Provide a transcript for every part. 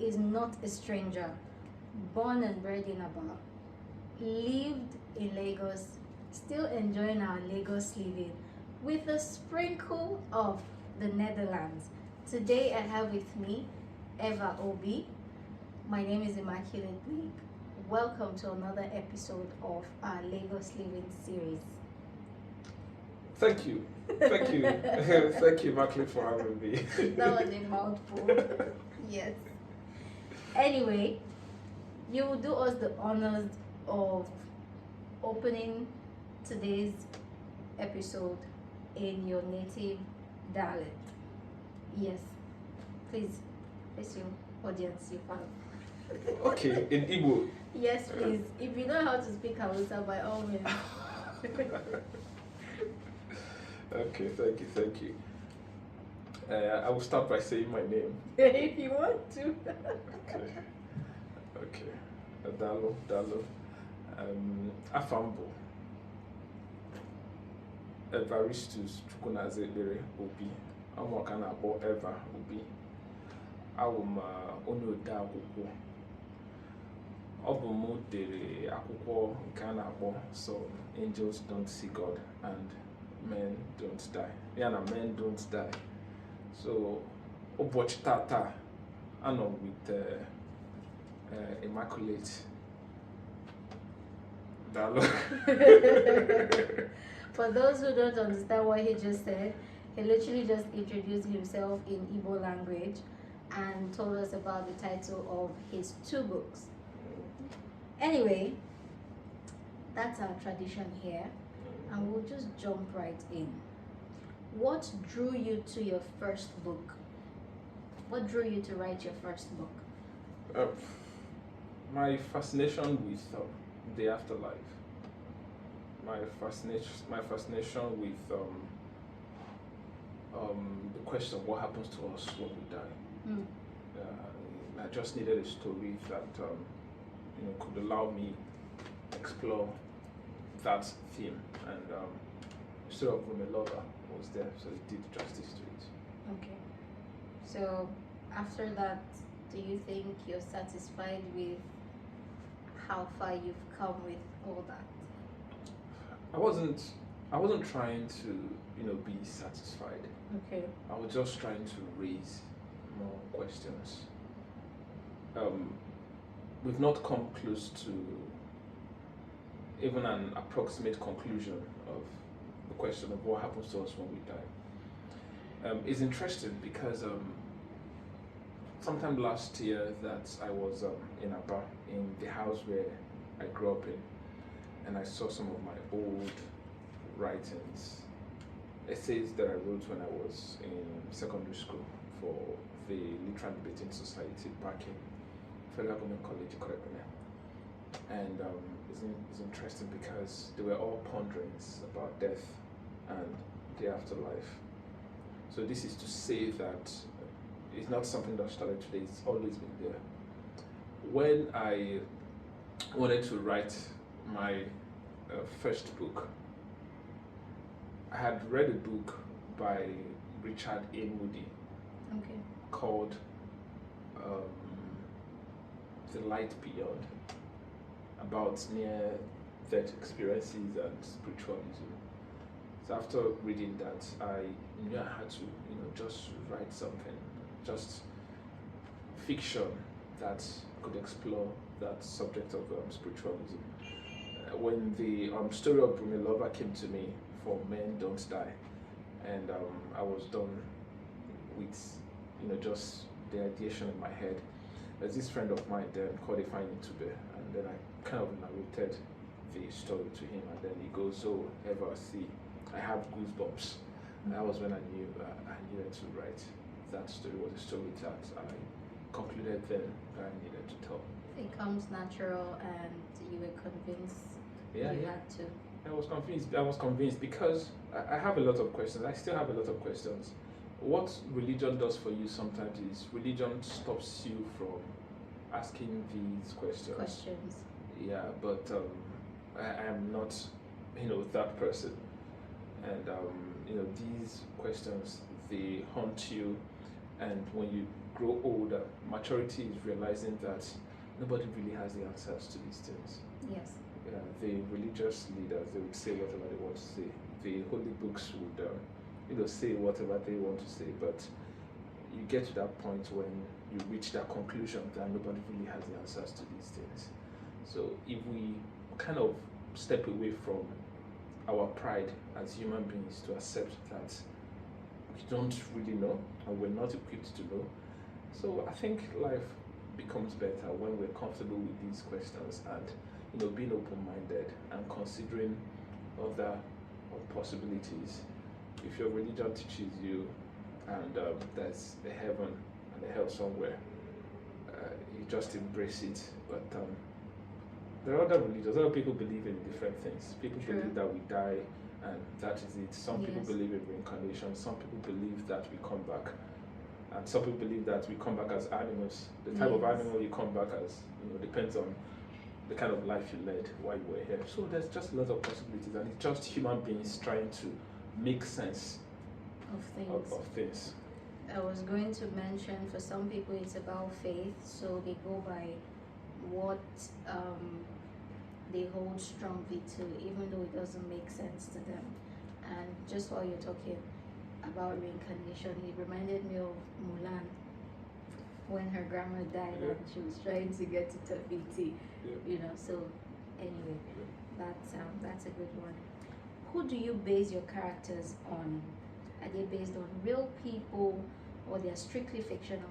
is not a stranger, born and bred in Aba, lived in Lagos, still enjoying our Lagos living with a sprinkle of the Netherlands. Today I have with me Eva Obi. My name is Immaculate Blake. Welcome to another episode of our Lagos Living series. Thank you. Thank you. Thank you, Immaculate, for having me. That was a mouthful. Yes. Anyway, you will do us the honors of opening today's episode in your native dialect. Yes. Please, face your audience, you fan. Okay, in Igbo. Yes, please. If you know how to speak Hausa, by all means. Okay, thank you. I will start by saying my name. If you want to. Okay. Dalo. Afambo. Evaristus Chukwunaze Ekpere Obi. I'm working about Eva Obi. I'm onye ode akwụkwọ. Ọ bụ mụ dere akwụkwọ nke a na-akpọ So Angels Don't See God and Men Don't Die. Ya na Men Don't Die. So ụbọchị tata anọ with Immaculate. Dalo. For those who don't understand what he just said, he literally just introduced himself in Igbo language and told us about the title of his 2 books. Anyway, that's our tradition here, and we'll just jump right in. What drew you to your first book? What drew you to write your first book? My fascination with the afterlife. My fascination with the question of what happens to us when we die. I just needed a story that could allow me explore that theme, and the story of Lover was there, so it did justice to it. Okay. So after that, do you think you're satisfied with how far you've come with all that? I wasn't trying to be satisfied. Okay. I was just trying to raise more questions. We've not come close to even an approximate conclusion of the question of what happens to us when we die. It's interesting because sometime last year that I was in Aba, in the house where I grew up in, and I saw some of my old writings, essays that I wrote when I was in secondary school for the Literary Debating Society back in Federal Government College, Korekune. And it's interesting because they were all ponderings about death and the afterlife. So this is to say that it's not something that started today, it's always been there. When I wanted to write my first book, I had read a book by Richard A. Moody called The Light Beyond, about near-death experiences and spiritualism. So after reading that, I knew I had to, just write something, just fiction that could explore that subject of spiritualism. When the story of Lover came to me for Men Don't Die, and I was done with, just the ideation in my head, there's this friend of mine then called Ifeanyi Ntube, and then I kind of narrated the story to him, and then he goes, "Oh, Eva, see, I have goosebumps." And that was when I knew I needed to write that story. It was a story that I concluded then that I needed to tell. It comes natural, and you were convinced you had to. I was convinced because I have a lot of questions. I still have a lot of questions. What religion does for you sometimes is religion stops you from asking these questions. Yeah, but I am not, that person. And these questions, they haunt you, and when you grow older, maturity is realizing that nobody really has the answers to these things. Yes. The religious leaders, they would say whatever they want to say. The holy books would, say whatever they want to say. But you get to that point when you reach that conclusion that nobody really has the answers to these things. So if we kind of step away from our pride as human beings to accept that we don't really know and we're not equipped to know. So I think life becomes better when we're comfortable with these questions and being open-minded and considering other possibilities. If your religion teaches you and there's a heaven and a hell somewhere, you just embrace it. But there are other religions. Other people believe in different things. People True. believe that we die and that is it. Some people Yes. believe in reincarnation. Some people believe that we come back. And some people believe that we come back as animals. The type of Yes. animal you come back as, depends on the kind of life you led while you were here. So there's just a lot of possibilities, and it's just human beings trying to make sense Of things. of things. I was going to mention, for some people it's about faith, so they go by what they hold strongly to, even though it doesn't make sense to them. And just while you're talking about reincarnation, it reminded me of Mulan, when her grandma died Yeah. and she was trying to get to Tafiti, Yeah. So anyway, that's a good one. Who do you base your characters on? Are they based on real people or they're strictly fictional?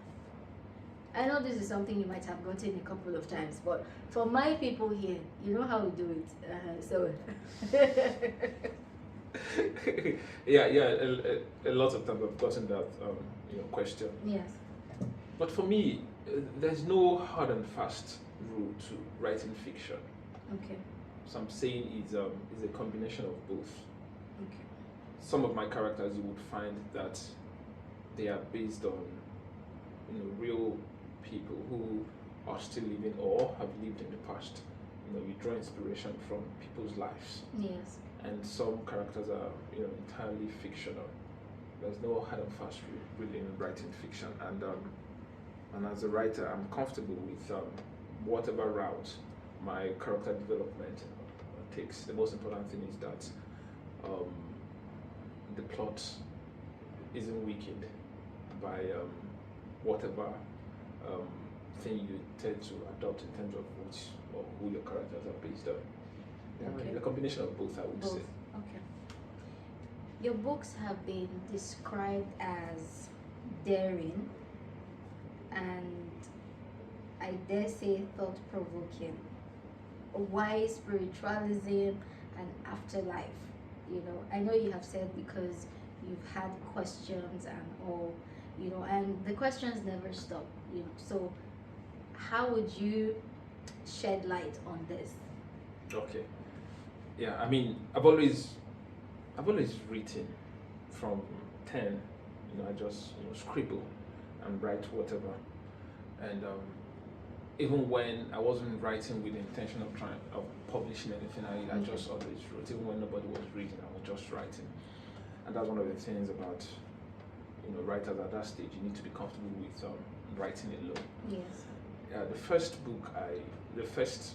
I know this is something you might have gotten a couple of times, but for my people here, you know how we do it. So A lot of times I've gotten that question. yes. But for me, there's no hard and fast rule to writing fiction. Okay. So I'm saying is a combination of both. Okay. Some of my characters you would find that they are based on real people who are still living or have lived in the past. You draw inspiration from people's lives. Yes. And some characters are entirely fictional. There's no hard and fast rule really in writing fiction, and as a writer I'm comfortable with whatever route my character development takes. The most important thing is that the plot isn't weakened by whatever thing you tend to adopt in terms of which or who your characters are based on. Okay. A combination of both, I would Both. say. Okay. Your books have been described as daring and, I dare say, thought-provoking. Why spiritualism and afterlife? I know you have said because you've had questions and all, and the questions never stop, So how would you shed light on this? Okay. Yeah, I mean, I've always written from 10. I just scribble and write whatever, and even when I wasn't writing with the intention of publishing anything, I just always wrote. Even when nobody was reading, I was just writing, and that's one of the things about writers at that stage. You need to be comfortable with writing alone. Yes. The first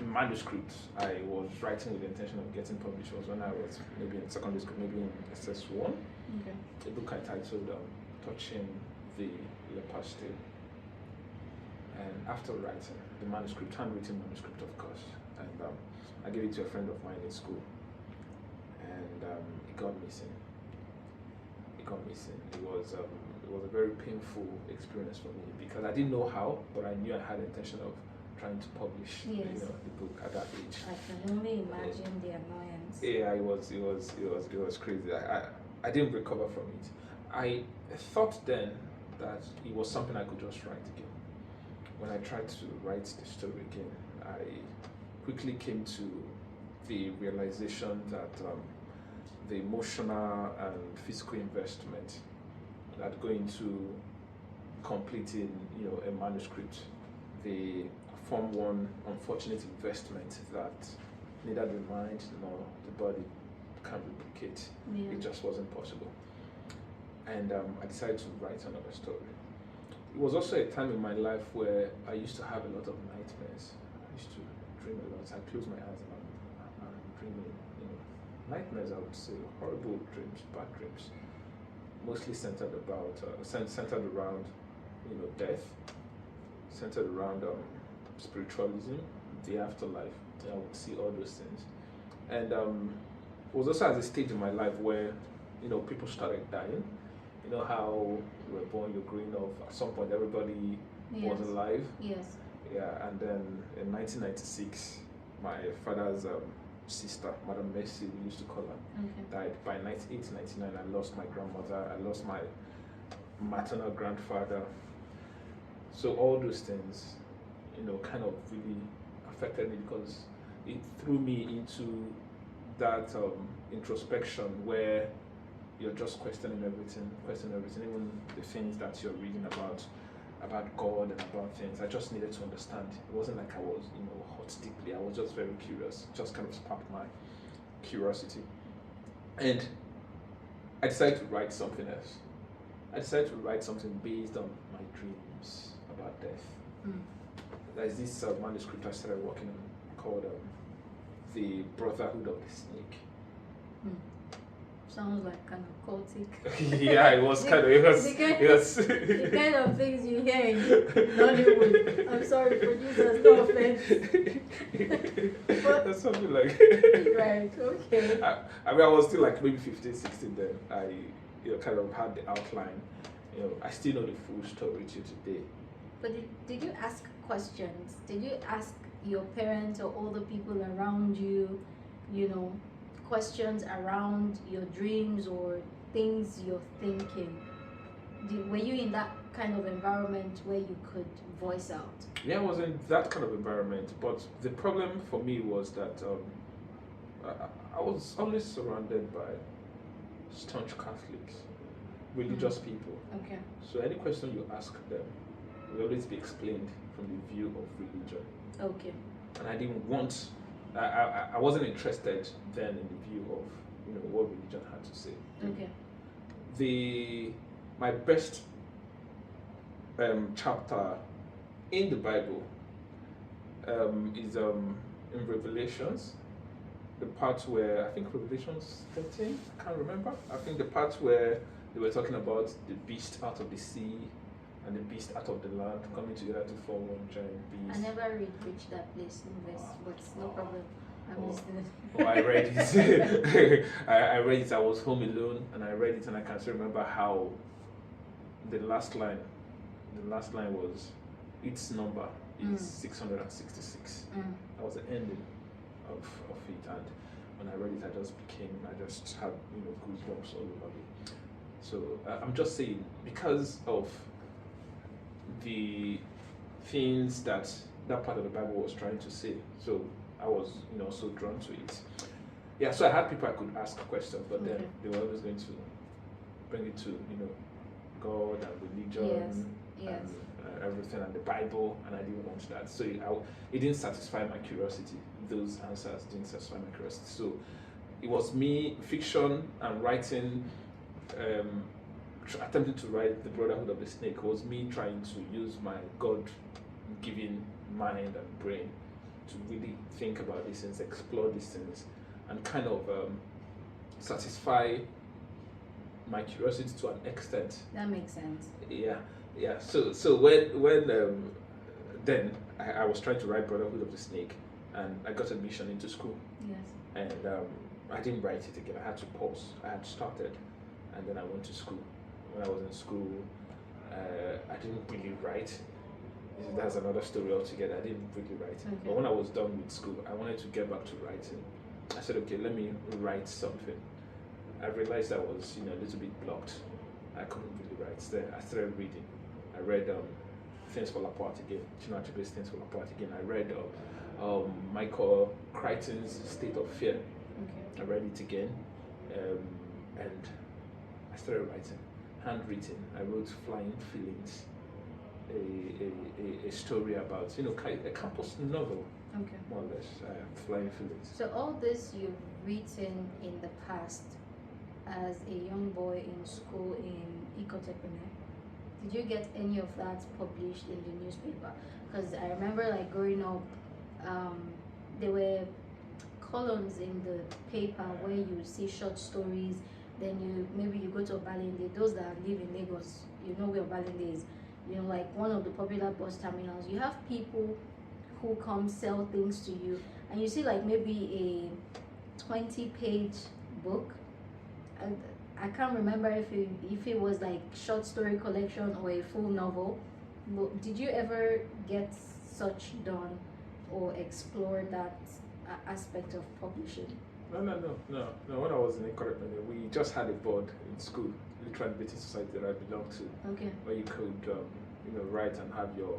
manuscript I was writing with the intention of getting published was when I was maybe in secondary school, maybe in SS1. Okay. A book I titled Touching the Leper's Tale. And after writing the manuscript, handwritten manuscript of course, and I gave it to a friend of mine in school, and it got missing. It was a very painful experience for me because I didn't know how, but I knew I had the intention of trying to publish the book at that age. I can only imagine the annoyance. Yeah, it was crazy. I didn't recover from it. I thought then that it was something I could just write again. When I tried to write the story again, I quickly came to the realization that the emotional and physical investment that go into completing a manuscript, they form one unfortunate investment that neither the mind nor the body can replicate. Yeah. It just wasn't possible. And I decided to write another story. it was also a time in my life where I used to have a lot of nightmares. I used to dream a lot. I close my eyes and I'm dreaming, nightmares. I would say horrible dreams, bad dreams, mostly centered around, death, centered around spiritualism, the afterlife. I would see all those things, and it was also at a stage in my life where, people started dying. You know how you were born, you're growing up. At some point, everybody was Yes. alive. Yes. Yeah, and then in 1996, my father's sister, Madam Mercy, we used to call her, Okay. died. By 1999, I lost my grandmother. I lost my maternal grandfather. So all those things, kind of really affected me because it threw me into that introspection where you're just questioning everything, even the things that you're reading about God and about things. I just needed to understand. It wasn't like I was, hot deeply. I was just very curious. Just kind of sparked my curiosity, and I decided to write something else. I decided to write something based on my dreams about death. Mm. There's this manuscript I started working on called The Brotherhood of the Snake. Mm. Sounds like kind of cultic. Yeah, it was kind of, it was. The kind of things you hear in Nollywood. I'm sorry, producers, no offense. That's something like. Right, okay. I mean, I was still like maybe 15, 16 then. I, kind of had the outline. I still know the full story to today. But did you ask questions? Did you ask your parents or all the people around you, questions around your dreams or things you're thinking? Were you in that kind of environment where you could voice out? Yeah, I was in that kind of environment, but the problem for me was that I was always surrounded by staunch Catholics, religious people. Okay. So any question you ask them will always be explained from the view of religion. Okay. And I didn't want, I wasn't interested then in the view of, what religion had to say. Okay. My best chapter in the Bible is in Revelations, the part where, I think Revelations 13, I can't remember. I think the part where they were talking about the beast out of the sea and the beast out of the land coming together to form one giant beast. I never reached that place in verse, but no problem. I'm listening. I read it. I read it. I was home alone and I read it, and I can still remember how the last line was, its number is 666. That was the ending of it, and when I read it, I just had goosebumps all over me. So I'm just saying, because of the things that part of the Bible was trying to say, so I was so drawn to it. Yeah, so I had people I could ask questions, but then they were always going to bring it to God and religion. Yes. And everything and the Bible, and I didn't want that. So it didn't satisfy my curiosity. Those answers didn't satisfy my curiosity. So it was me, fiction and writing, attempting to write The Brotherhood of the Snake was me trying to use my God-given mind and brain to really think about these things, explore these things, and kind of satisfy my curiosity to an extent. That makes sense. Yeah. So when then I was trying to write Brotherhood of the Snake, and I got admission into school. Yes. And I didn't write it again. I had to pause. I had started, and then I went to school. When I was in school, I didn't really write. That's another story altogether. I didn't really write. Okay. But when I was done with school, I wanted to get back to writing. I said, okay, let me write something. I realized I was, a little bit blocked. I couldn't really write. Then I started reading. I read Things Fall Apart Again. Chinua Achebe's Things Fall Apart Again. I read Michael Crichton's State of Fear. Okay. I read it again, and I started writing, handwritten. I wrote Flying Feelings, a story about, a campus novel, Okay. more or less, Flying Feelings. So all this you've written in the past as a young boy in school in Ecotechnique? Did you get any of that published in the newspaper? Because I remember like growing up, um, there were columns in the paper where you see short stories. Then maybe you go to Obalende. Those that live in Lagos, you know where Obalende is. You know, like one of the popular bus terminals. You have people who come sell things to you, and you see like maybe a 20-page book. And I can't remember if it was like short story collection or a full novel. But did you ever get such done or explore that aspect of publishing? No. When I was in Incorrect, we just had a board in school, Literary and Debating Society that I belonged to, Okay. where you could, write and have your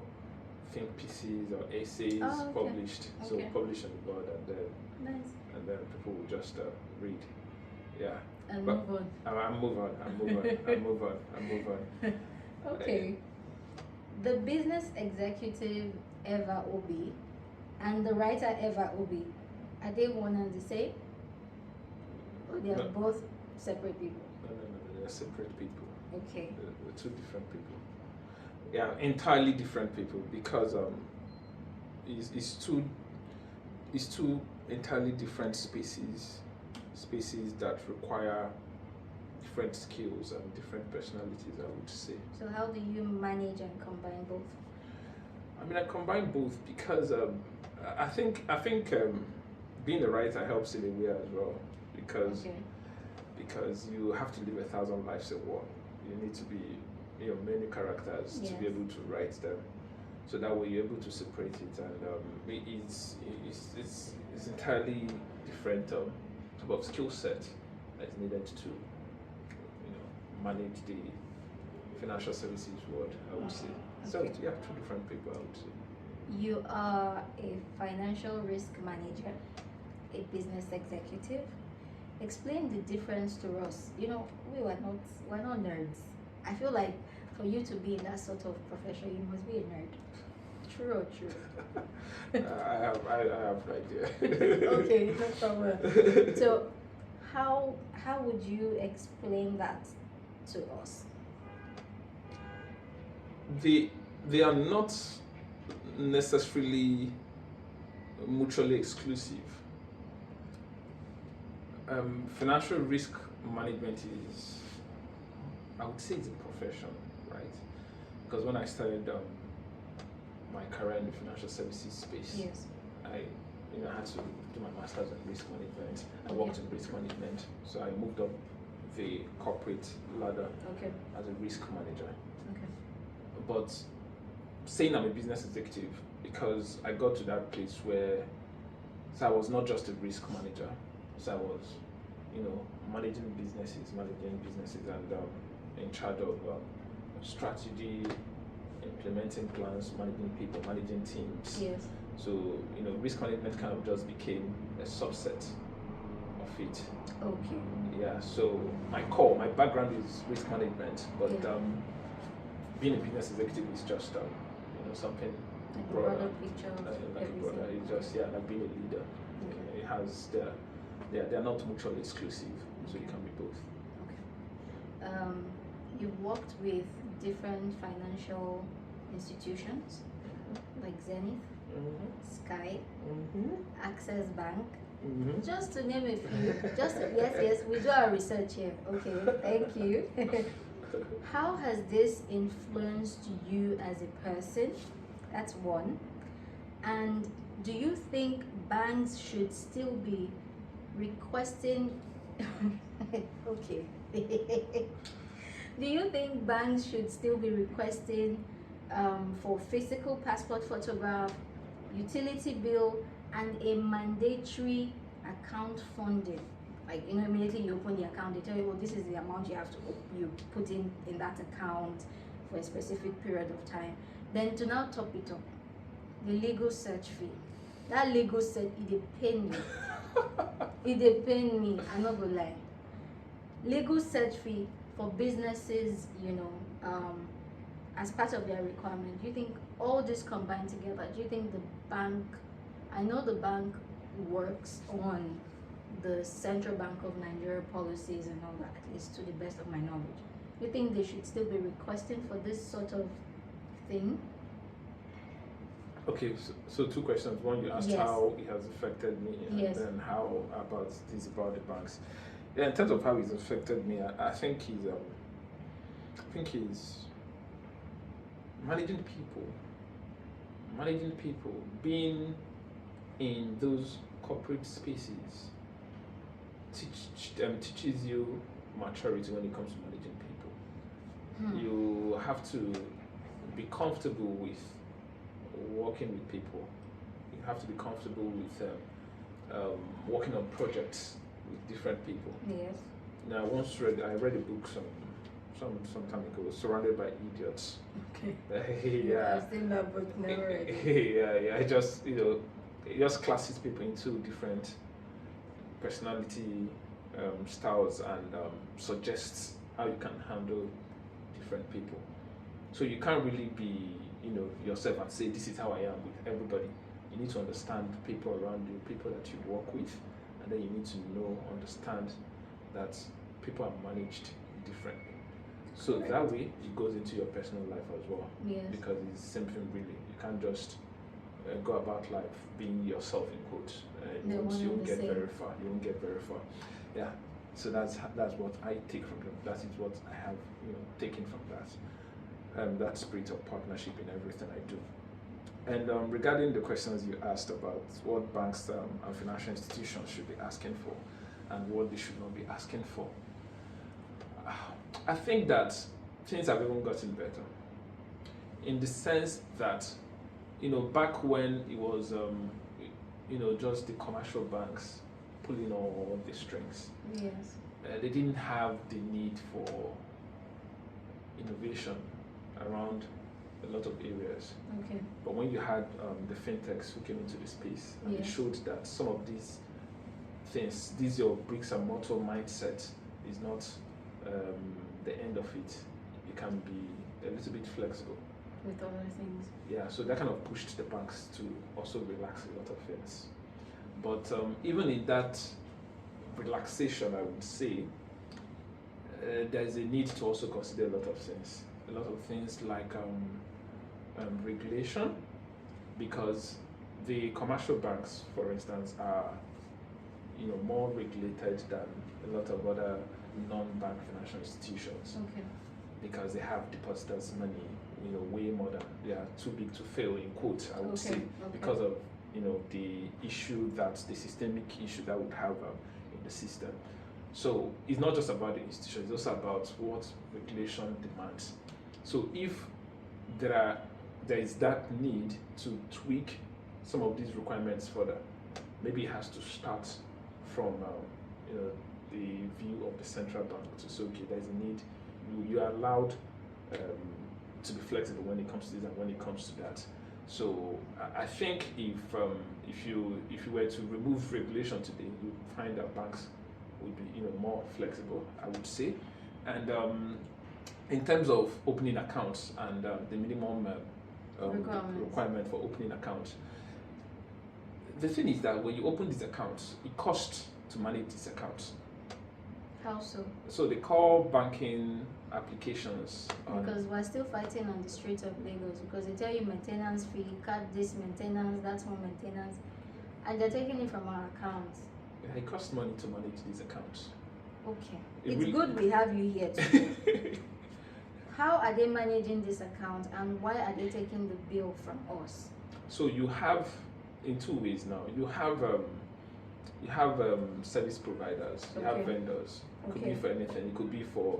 think pieces or essays Oh, okay. published. So Okay. publish on the board, Nice. and then people would just read. Yeah. And But- move on. I move on. Okay. The business executive Eva Obi and the writer Eva Obi, are they one and the same? Or they are No. both separate people? No, they're separate people. Okay. They're two different people. Yeah, entirely different people because it's two entirely different spaces that require different skills and different personalities, I would say. So how do you manage and combine both? I mean, I combine both because I think being a writer helps in a way as well because Okay. because you have to live 1,000 lives in one. You need to be many characters to be Yes. able to write them, so that way you're able to separate it, and it's entirely different type of skill set that is needed to manage the financial services world, I would say. So Okay. yeah, two different people, I would say. You are a financial risk manager, a business executive. Explain the difference to us. We're not nerds. I feel like for you to be in that sort of profession, you must be a nerd. True or true? I have no idea. Okay, no problem. So, how would you explain that to us? They are not necessarily mutually exclusive. Financial risk management is, I would say, it's a profession, right? Because when I started my career in the financial services space, Yes. I had to do my master's in risk management. I worked in risk management, so I moved up the corporate ladder Okay. as a risk manager. Okay. But saying I'm a business executive, because I got to that place where I was not just a risk manager, so I was, managing businesses, and in charge of strategy, implementing plans, managing people, managing teams. Yes. So, risk management kind of just became a subset of it. Okay. Yeah, so my background is risk management, but Yeah. Being a business executive is just something Like a broader. broader picture of Like a brother, everything. it's just like being a leader. Okay. It has they're not mutually exclusive, so it can be both. You've worked with different financial institutions like Zenith, Sky, Access Bank, just to name a few. Yes, we do our research here. Okay, thank you. How has this influenced you as a person? That's one. And do you think banks should still be requesting okay. Do you think banks should still be requesting for physical passport photograph, utility bill, and a mandatory account funding? Like, immediately you open the account, they tell you, this is the amount you have to you put in that account for a specific period of time. Then to now top it up, the legal search fee. That legal search, it dey pain me. It dey pain me, I'm not gonna lie. Legal search fee for businesses, as part of their requirement. Do you think all this combined together, do you think the bank, I know the bank works on the Central Bank of Nigeria policies and all that, at least to the best of my knowledge. you think they should still be requesting for this sort of thing? Okay, so two questions. One, you asked Yes. how it has affected me, and Yes. then how about this about the banks. Yeah, in terms of how it's affected me, I think he's managing people, being in those corporate spaces teaches you maturity when it comes to managing people. You have to be comfortable with working with people. You have to be comfortable with working on projects with different people. Yes. Now, I read a book some time ago, Surrounded by Idiots. Okay. Yeah. I've seen that book, never read it. Yeah. It just classes people into different personality styles and suggests how you can handle different people. So you can't really be, yourself and say this is how I am with everybody. You need to understand people around you, people that you work with, and then you need to understand that people are managed differently. So Correct. that way it goes into your personal life as well. Yes. Because it's something really. You can't just go about life being yourself in quotes. You won't get very far. You won't get very far. Yeah. So that's what I take from them. That is what I have taken from that. That spirit of partnership in everything I do. And regarding the questions you asked about what banks and financial institutions should be asking for and what they should not be asking for, I think that things have even gotten better in the sense that, back when it was, just the commercial banks pulling all the strings. Yes. They didn't have the need for innovation around a lot of areas. Okay. But when you had the fintechs who came into the space, and Yes. they showed that some of these things, your bricks and mortar mindset is not the end of it. You can be a little bit flexible. With other things. Yeah, so that kind of pushed the banks to also relax a lot of things. But even in that relaxation, I would say, there's a need to also consider a lot of things. A lot of things like regulation, because the commercial banks, for instance, are more regulated than a lot of other non-bank financial institutions. Okay. Because they have depositors' money, way more than they are too big to fail in quotes, I would say, Okay. because of the systemic issue that would have in the system. So it's not just about the institution; it's also about what regulation demands. So if there is that need to tweak some of these requirements further, maybe it has to start from the view of the central bank to say, okay, there's a need. You are allowed to be flexible when it comes to this and when it comes to that. So I think if you were to remove regulation today, you would find that banks would be more flexible, I would say. And in terms of opening accounts and the minimum requirement for opening accounts, the thing is that when you open these accounts, it costs to manage these accounts. How so? So they call banking applications. Because we're still fighting on the streets of Lagos because they tell you maintenance fee, cut this maintenance, that's more maintenance, and they're taking it from our accounts. It costs money to manage these accounts. Okay. It's good we have you here today. How are they managing this account and why are they taking the bill from us? So you have in two ways now. You have service providers, you have vendors. It could be for anything. It could be for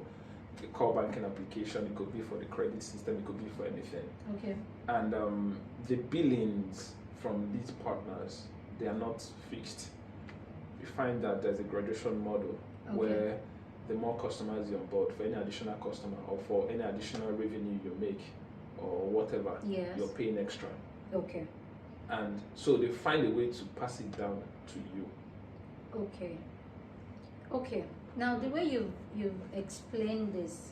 the core banking application, it could be for the credit system, it could be for anything. Okay. And the billings from these partners, they are not fixed. You find that there's a graduation model where the more customers you're on board, for any additional customer or for any additional revenue you make or whatever, you're paying extra. Okay. And so they find a way to pass it down to you. Okay. Now the way you've explained this,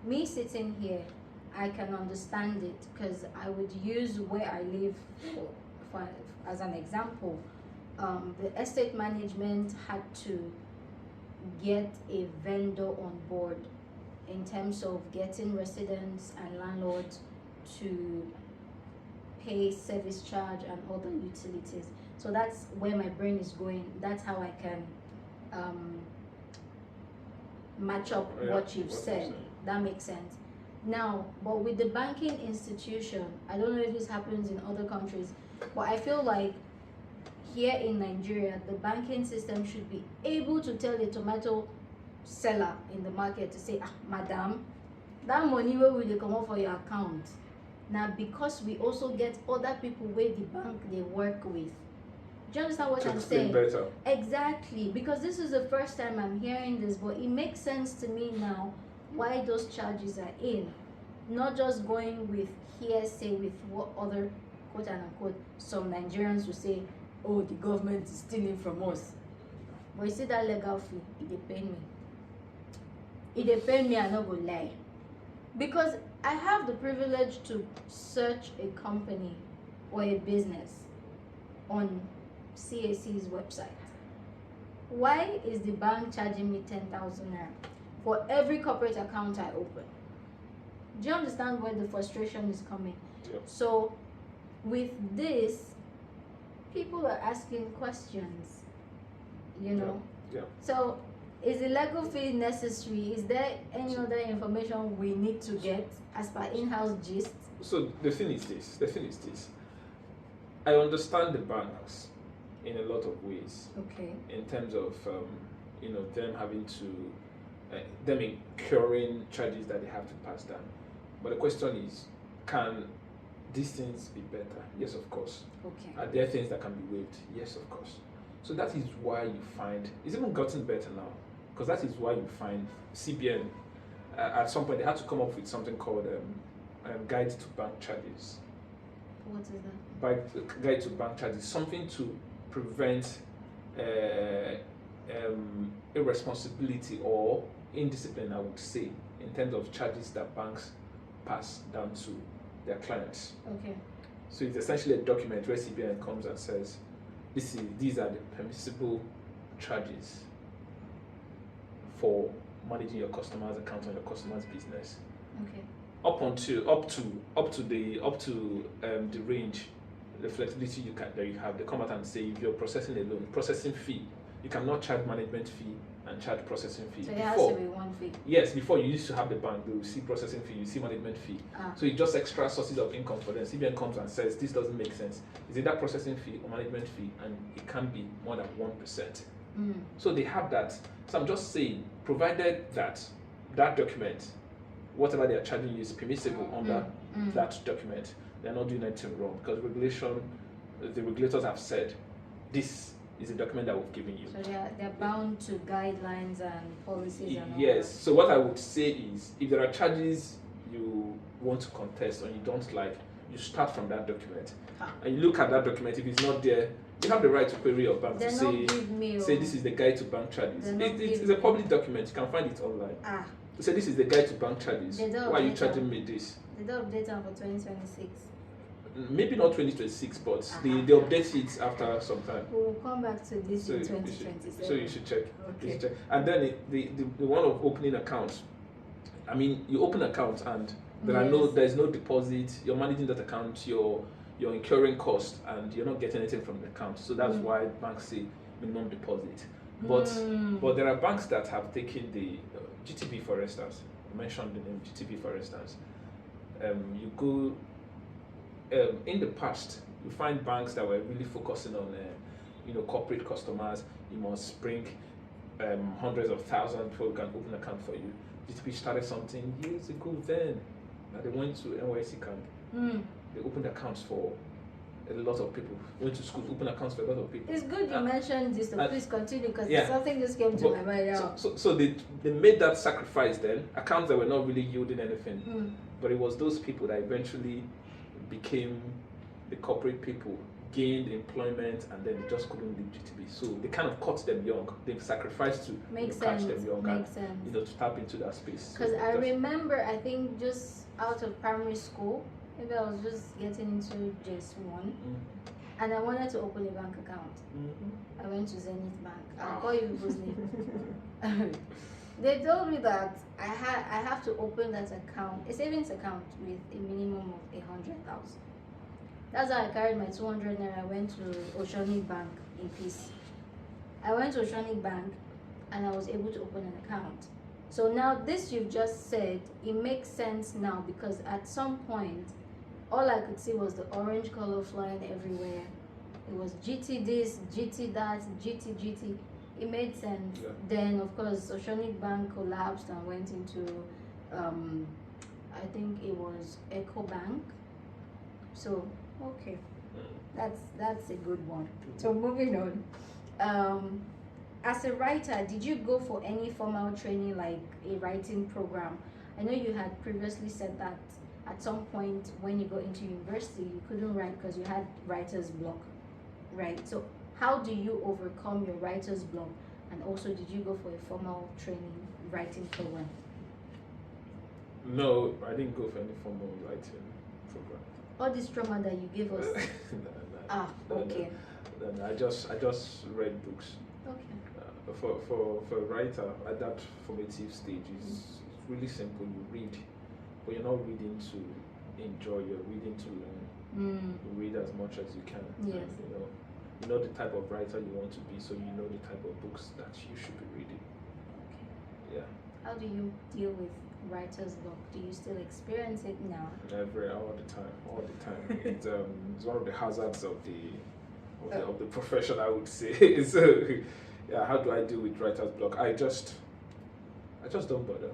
me sitting here, I can understand it because I would use where I live for as an example. The estate management had to get a vendor on board in terms of getting residents and landlords to pay service charge and other utilities. So that's where my brain is going. That's how I can match up what you've said. That makes sense. Now, but with the banking institution, I don't know if this happens in other countries, but I feel like here in Nigeria, the banking system should be able to tell a tomato seller in the market to say, madam, that money where will they come out for your account? Now, because we also get other people where the bank they work with. Do you understand what I'm saying? Better. Exactly, because this is the first time I'm hearing this, but it makes sense to me now why those charges are in. Not just going with hearsay with what other quote unquote some Nigerians will say, oh, the government is stealing from us. But you see that legal fee, it dey pain me. It dey pain me, I no go lie. Because I have the privilege to search a company or a business on CAC's website. Why is the bank charging me 10,000 naira for every corporate account I open? Do you understand where the frustration is coming? Yeah. So with this, people are asking questions, you know. Yeah. So is the legal fee necessary? Is there any other information we need to get as per in-house gist? So the thing is this. I understand the banks in a lot of ways. Okay. In terms of them having to them incurring charges that they have to pass down. But the question is, can these things be better? Yes, of course. Okay. Are there things that can be waived? Yes, of course. So that is why you find it's even gotten better now, because that is why you find CBN at some point they had to come up with something called guide to bank charges. What is that? Guide to bank charges, something to prevent irresponsibility or indiscipline, I would say, in terms of charges that banks pass down to their clients. Okay. So it's essentially a document where CBN comes and says, these are the permissible charges for managing your customer's account on your customer's business. Okay. Up to the range, the flexibility that you have. They come out and say if you're processing a loan, processing fee, you cannot charge management fee and charge processing fee. So it has to be one fee. Yes, before you used to have the bank, they will see processing fee, you see management fee. So it's just extra sources of income for them. CBN comes and says this doesn't make sense. Is it that processing fee or management fee, and it can't be more than 1%. So they have that. So I'm just saying, provided that document, whatever they are charging you is permissible under that document, they're not doing anything wrong, because the regulators have said this is a document that we've given you. So they're bound to guidelines and policies and all yes. that. So what I would say is, if there are charges you want to contest or you don't like, you start from that document and you look at that document. If it's not there, you have the right to query your bank to say this is the guide to bank charges. It's a public document. You can find it online. To say this is the guide to bank charges. Why are you charging me this? They don't update them for 2026. Maybe not 2026, but they update it after some time. We'll come back to this in 2027. So you should check. Okay. You should check. And then the one of opening accounts. I mean, you open account and there's no deposit. You're managing that account. You're incurring cost and you're not getting anything from the account. So that's why banks say minimum deposit. But there are banks that have taken the GTB, for instance. I mentioned the name GTB, for instance. You go. In the past, you find banks that were really focusing on, corporate customers. You must bring hundreds of thousands before we can open an account for you. GTP started something years ago then. That they went to NYC camp. They opened accounts for a lot of people. Went to school, opened accounts for a lot of people. It's good you mentioned this, so please continue, because something just came to my mind now. So they made that sacrifice then, accounts that were not really yielding anything. But it was those people that eventually became the corporate people, gained employment, and then they just couldn't leave GTB. So they kind of caught them young. They've sacrificed to catch them young and to tap into that space. Because I remember, I think just out of primary school, maybe I was just getting into JS1, and I wanted to open a bank account. I went to Zenith Bank. I'll call you people's name. They told me that I have to open that account, a savings account with a minimum of 100,000. That's how I carried my 200 naira. I went to Oceanic Bank in Peace. I went to Oceanic Bank and I was able to open an account. So now this you've just said, it makes sense now, because at some point all I could see was the orange color flying everywhere. It was GT this, GT that, GT. It made sense. Yeah. Then of course Oceanic Bank collapsed and went into I think it was Echo Bank. So okay, that's a good one. So moving on. As a writer, did you go for any formal training like a writing program? I know you had previously said that at some point when you got into university you couldn't write because you had writer's block, right? So how do you overcome your writer's block? And also, did you go for a formal training writing program? No, I didn't go for any formal writing program. All this trauma that you gave us. Okay. I just read books. Okay. For a writer at that formative stage, it's really simple. You read, but you're not reading to enjoy. You're reading to learn. You read as much as you can. Yes. And, you know the type of writer you want to be, so you know the type of books that you should be reading. Okay. Yeah. How do you deal with writer's block? Do you still experience it now? All the time. It's one of the hazards of the profession, I would say. So, yeah, how do I deal with writer's block? I just don't bother,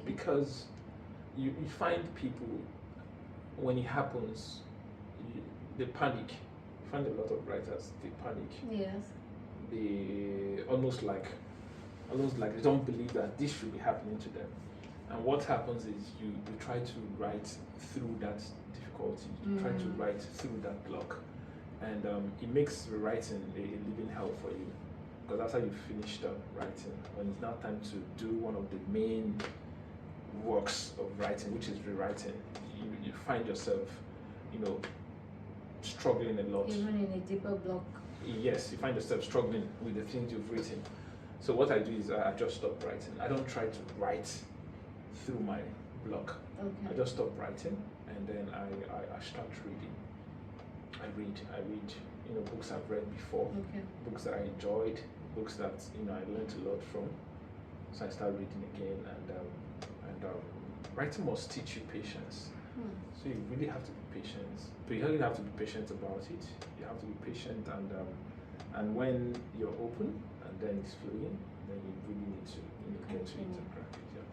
because you find people, when it happens, they panic. You find a lot of writers, they panic. Yes. They almost like they don't believe that this should be happening to them. And what happens is you try to write through that difficulty, you try to write through that block, and it makes the writing a living hell for you, because after you've finished writing, when it's now time to do one of the main works of writing, which is rewriting, you find yourself, struggling a lot. Even in a deeper block. Yes, you find yourself struggling with the things you've written. So what I do is I just stop writing. I don't try to write through my block. Okay. I just stop writing, and then I start reading. I read, books I've read before, books that I enjoyed, books that I learned a lot from. So I start reading again, and writing must teach you patience. So you really have to be patient. But you don't have to be patient about it. You have to be patient, and when you're open and then it's flowing, then you really need to get to it and crack it. Yeah.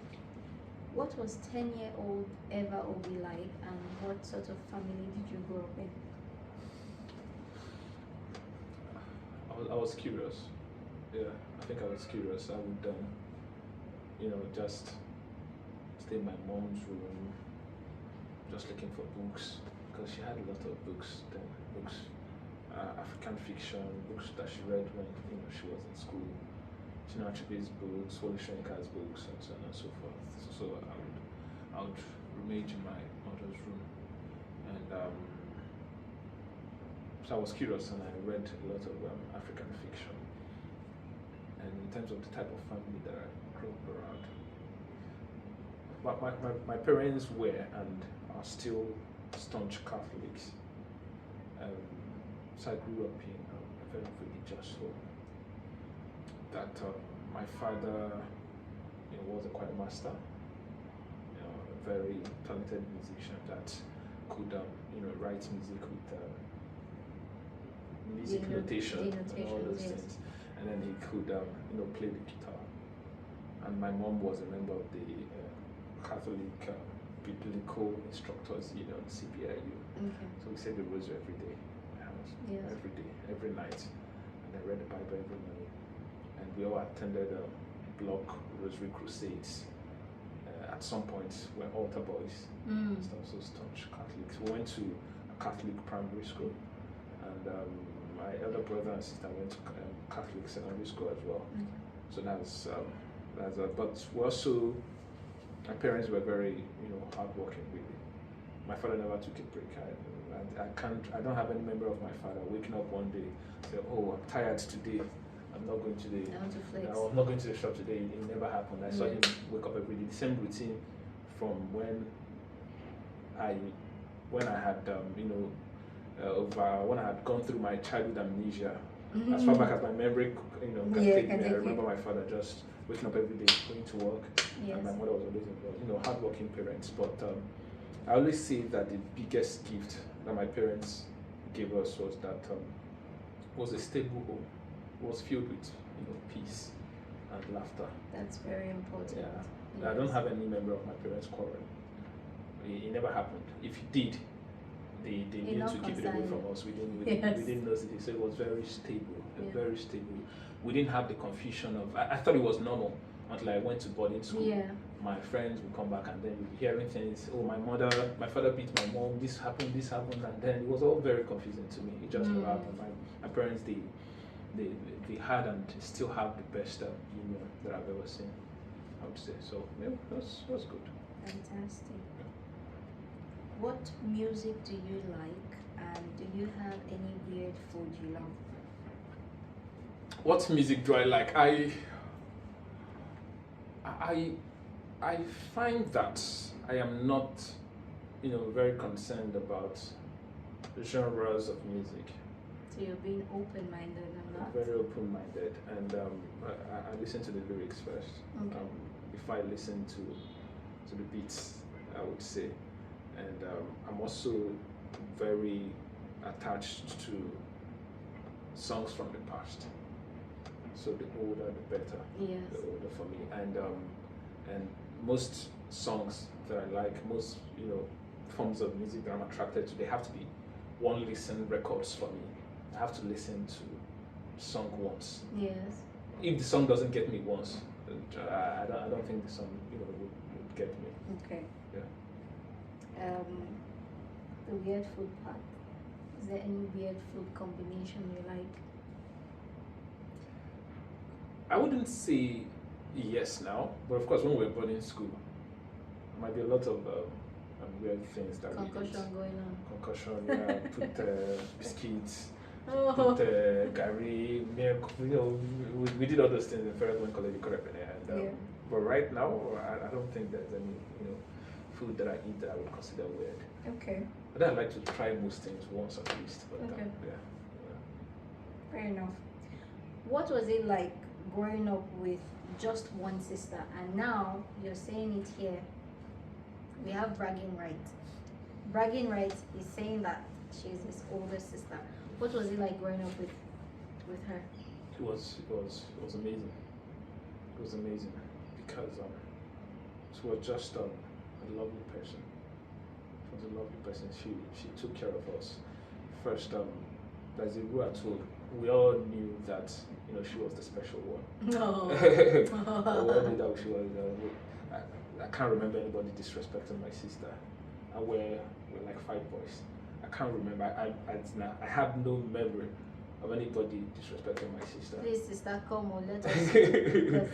What was 10-year-old Eva Obi like, and what sort of family did you grow up in? I was curious. Yeah, I think I was curious. I would, just stay in my mom's room, just looking for books, because she had a lot of books then. Books, African fiction, books that she read when she was in school. Chinua Achebe's books, Wole Soyinka's books, and so on and so forth. So I would rummage in my mother's room, and so I was curious, and I read a lot of African fiction. And in terms of the type of family that I grew up around, my parents were and are still staunch Catholics. So I grew up in a very religious home. That my father was a choir master, a very talented musician that could write music with music notation and all those things, and then he could play the guitar. And my mom was a member of the Catholic Biblical Instructors Union, CBIU. So we said the rosary every day in my house, every day, every night, and I read the Bible every morning. And we all attended block rosary crusades. At some point, we're altar boys, stuff, so staunch Catholics. We went to a Catholic primary school, and my elder brother and sister went to Catholic secondary school as well. So that's but we also, my parents were very hardworking really. My father never took a break. I don't have any memory of my father waking up one day say, "Oh, I'm tired today, I'm I'm not going to the. I want to flex. No, I'm not going to the shop today. It never happened. I saw him wake up every day. The same routine from when I had when I had gone through my childhood amnesia. As far back as my memory can take me. I remember my father just waking up every day, going to work, and my mother was always involved. Hardworking parents. But I always say that the biggest gift that my parents gave us was that was a stable home. It was filled with peace and laughter. That's very important. Yeah. Yes. I don't have any member of my parents quarrel. It never happened. If it did, they needed to keep it away from us. We didn't know it. So it was very stable. Very stable. We didn't have the confusion of. I thought it was normal until I went to boarding school. Yeah. My friends would come back and then we'd be hearing things. Oh, my father beat my mom. This happened, and then it was all very confusing to me. It just never happened. My parents, they had and still have the best union that I've ever seen, I would say. So yeah, that's good. Fantastic. What music do you like, and do you have any weird food you love? What music do I like? I find that I am not, very concerned about genres of music. So you're being open-minded and not. Very open-minded, and I listen to the lyrics first. Okay. If I listen to the beats, I would say, and I'm also very attached to songs from the past. So the older, the better. Yes. The older for me, and most songs that I like, most forms of music that I'm attracted to, they have to be one listen records for me. I have to listen to song once. Yes. If the song doesn't get me once, I don't think the song would get me. Okay. Yeah. The weird food part. Is there any weird food combination you like? I wouldn't say yes now, but of course when we were boarding school, there might be a lot of weird things that we Concussion eat. going on. Concussion, yeah. Put biscuits, Oh. put gari, milk. We did all those things in Firefl College, correct? And but right now, I don't think there's any food that I eat that I would consider weird. Okay. But I like to try most things once at least. But Okay. yeah. Fair enough. What was it like growing up with just one sister, and now you're saying it here? We have bragging rights. Bragging rights is saying that she's his older sister. What was it like growing up with her? It was amazing. It was amazing because she was just a lovely person. She was a lovely person. She took care of us. First, as we were told, we all knew that she was the special one. No. We all knew that she was. I can't remember anybody disrespecting my sister. And we're like 5 boys. I can't remember. I have no memory of anybody disrespecting my sister. Please, sister, come on, let us. Because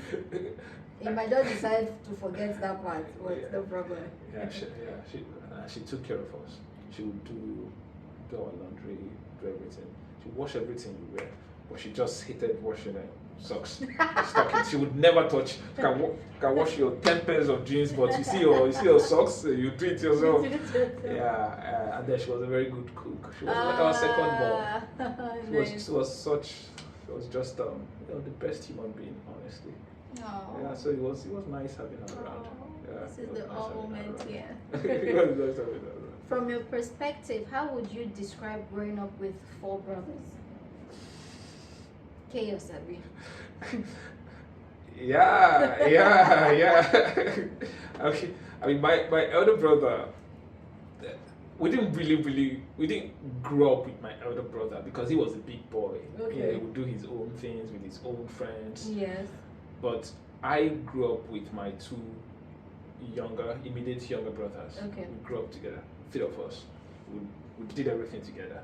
you might just decide to forget that part, but no problem. Yeah, she took care of us. She would do our laundry, do everything. She would wash everything we wear, but she just hated washing socks, stockings. She would never touch. You can wash your 10 pairs of jeans, but you see your socks, you do it yourself. Yeah, and then she was a very good cook. She was like our second mom. Nice. She was just the best human being, honestly. Aww. Yeah, so it was nice having her around. Yeah, This is the all moment here. It was nice having her around. From your perspective, how would you describe growing up with 4 brothers? Chaos, Abby. Yeah. Okay. I mean, my elder brother, we didn't grow up with my elder brother because he was a big boy. Okay. Yeah, he would do his own things with his own friends. Yes. But I grew up with my 2 immediate younger brothers. Okay. We grew up together, 3 of us. We did everything together.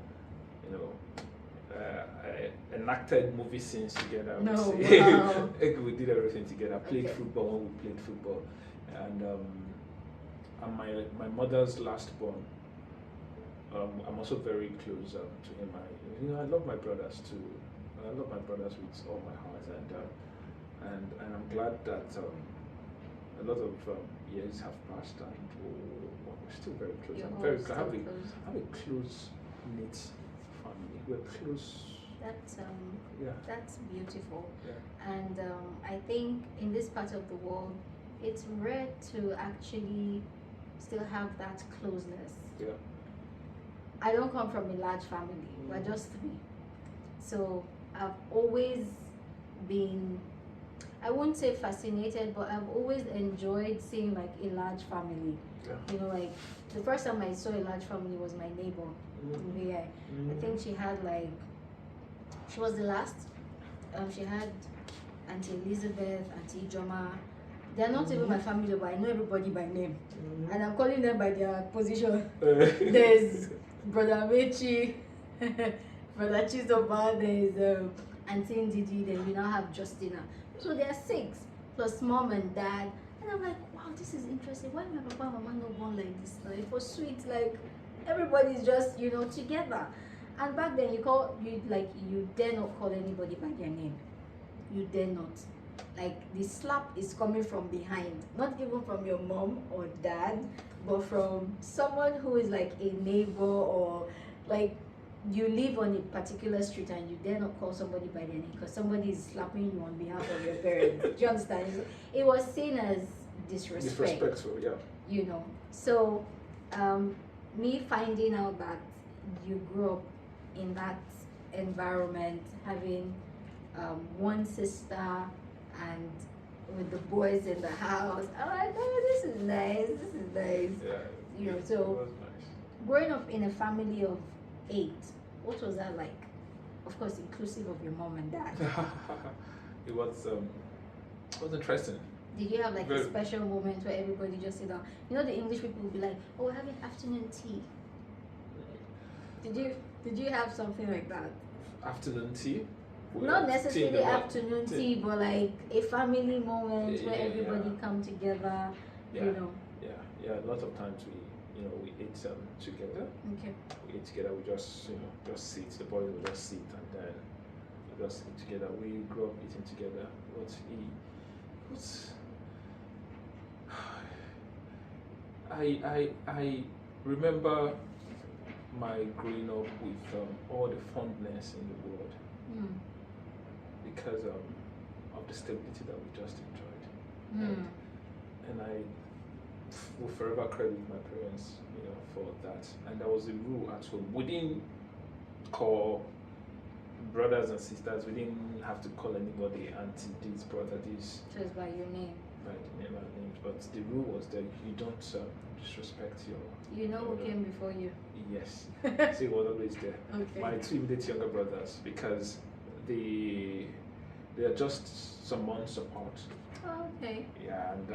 Enacted movie scenes together. No, wow. We did everything together. Played Okay. football when we played football, and my mother's last born. I'm also very close to him. I love my brothers too. I love my brothers with all my heart, and I'm glad that a lot of years have passed, and we're still very close. You're I'm all very still I have close. a close knit family. We're close. That's that's beautiful. Yeah. And I think in this part of the world, it's rare to actually still have that closeness. Yeah. I don't come from a large family. We're just three. So I've always been, I won't say fascinated, but I've always enjoyed seeing like a large family. Yeah. You know, like the first time I saw a large family was my neighbor in VI. I think she had like, she was the last. She had Auntie Elizabeth, Auntie Joma. They're not even my family, but I know everybody by name. And I'm calling them by their position. There's Brother Mechi, Brother Chizoba, there's Auntie Ndidi, then we now have Justina. So there are 6, plus mom and dad. And I'm like, wow, this is interesting. Why my papa and mama not born like this? Like, it was sweet, like everybody's just, you know, together. And back then you dare not call anybody by their name. You dare not. Like the slap is coming from behind, not even from your mom or dad, but from someone who is like a neighbor, or like you live on a particular street and you dare not call somebody by their name because somebody is slapping you on behalf of your parents. Do you understand? It was seen as disrespect. Disrespectful, yeah. You know. So me finding out that you grew up in that environment, having one sister and with the boys in the house, I'm like, oh, this is nice. Yeah. You know, It so was nice. growing up in a family of 8, what was that like? Of course, inclusive of your mom and dad. It was interesting. Did you have like Very. a special moment where everybody just sit down? You know, the English people will be like, oh, we're having afternoon tea. Did you have something like that? Afternoon tea? Not Tea in necessarily the morning. afternoon tea, but like a family moment where Yeah. everybody come together. Yeah. You know. Yeah. A lot of times we ate together. Okay. We ate together. We just just sit. The boys will just sit, and then we just eat together. We grew up eating together. I remember my growing up with all the fondness in the world because of the stability that we just enjoyed. And I will forever credit my parents, for that. And there was a rule at home. We didn't call brothers and sisters. We didn't have to call anybody auntie this, brother this. Just by your name. By the name and names. But the rule was that you don't disrespect your. You know who came before you. Yes. So it was always there. Okay. My 2 immediate younger brothers, because they are just some months apart. Oh, okay. Yeah, and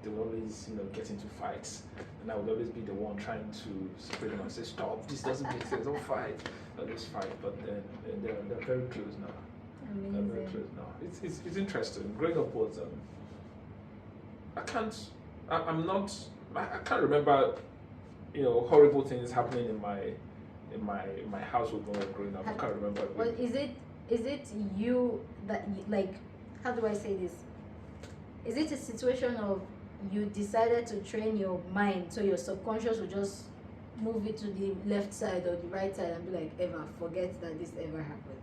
they would always, get into fights, and I would always be the one trying to separate them and say, "Stop! This doesn't make sense. Don't fight." Let's fight. But then they're very close now. Amazing. They're very close now. It's interesting. Growing up was I can't remember, horrible things happening in my household when we were growing up. I can't remember. Well, is it you that like? How do I say this? Is it a situation of you decided to train your mind so your subconscious will just move it to the left side or the right side and be like, ever forget that this ever happened?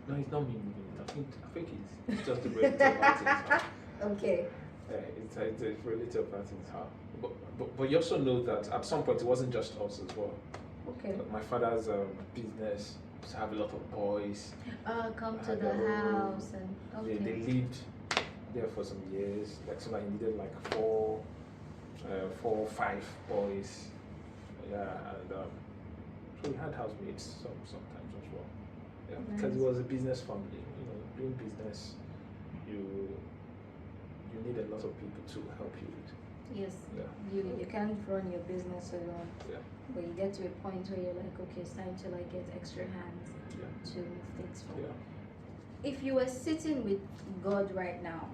No, it's not me moving it. I think it's just the way to about things. Okay. Yeah, it's really to about things. But you also know that at some point it wasn't just us as well. Okay. Like my father's business used to have a lot of boys. Come to the house and okay. They lived there for some years. Like so, I needed like 4 or 5 boys. Yeah, and so we had housemates sometimes as well. Yeah, because it was a business family. Doing business, you need a lot of people to help you with. Yes. Yeah. You can't run your business alone. Yeah. But you get to a point where you're like, okay, it's time to like get extra hands to move things forward. Yeah. If you were sitting with God right now,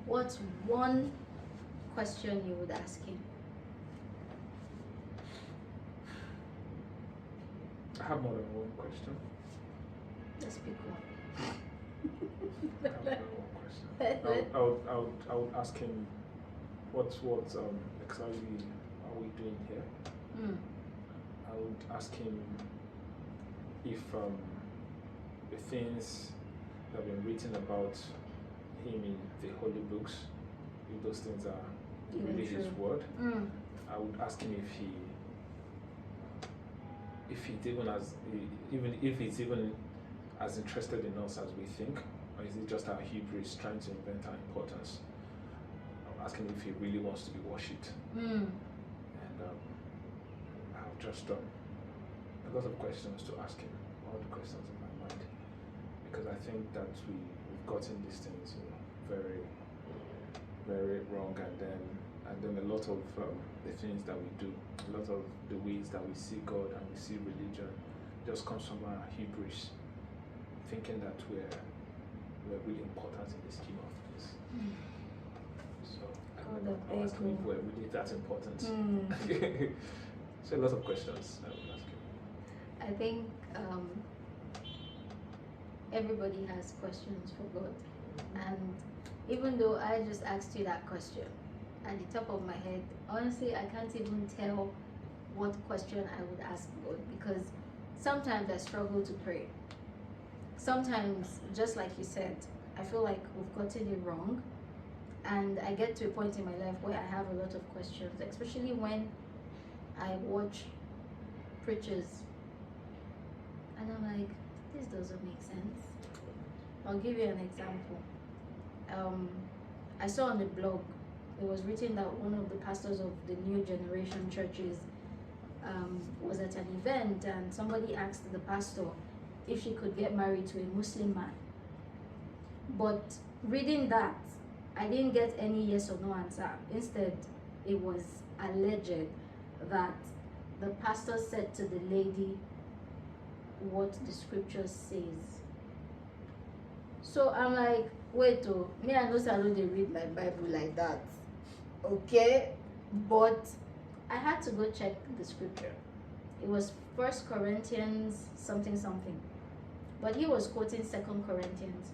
what's one question you would ask him? have more than one question. Let's pick one. I have more than one question. I would ask him what exactly are we doing here? I would ask him if the things that have been written about him in the holy books, if those things are really his word. I would ask him if he's even as interested in us as we think, or is it just our hubris trying to invent our importance? I'm asking if he really wants to be worshipped. And I have just a lot of questions to ask him, all the questions in my mind, because I think that we've gotten these things, very, very wrong, and then a lot of the things that we do, a lot of the ways that we see God and we see religion, just comes from our hubris, thinking that we're really important in the scheme of things. So I'll ask him if we're really that important. So a lot of questions I would ask him. I think everybody has questions for God, and even though I just asked you that question, at the top of my head, honestly, I can't even tell what question I would ask God, because sometimes I struggle to pray. Sometimes, just like you said, I feel like we've gotten it wrong, and I get to a point in my life where I have a lot of questions, especially when I watch preachers and I'm like, this doesn't make sense. I'll give you an example. I saw on the blog, it was written that one of the pastors of the new generation churches was at an event, and somebody asked the pastor if she could get married to a Muslim man. But reading that, I didn't get any yes or no answer. Instead, it was alleged that the pastor said to the lady what the scripture says. So I'm like, wait, me I know I don't read my Bible like that. Okay? But I had to go check the scripture. It was 1 Corinthians something. But he was quoting 2 Corinthians.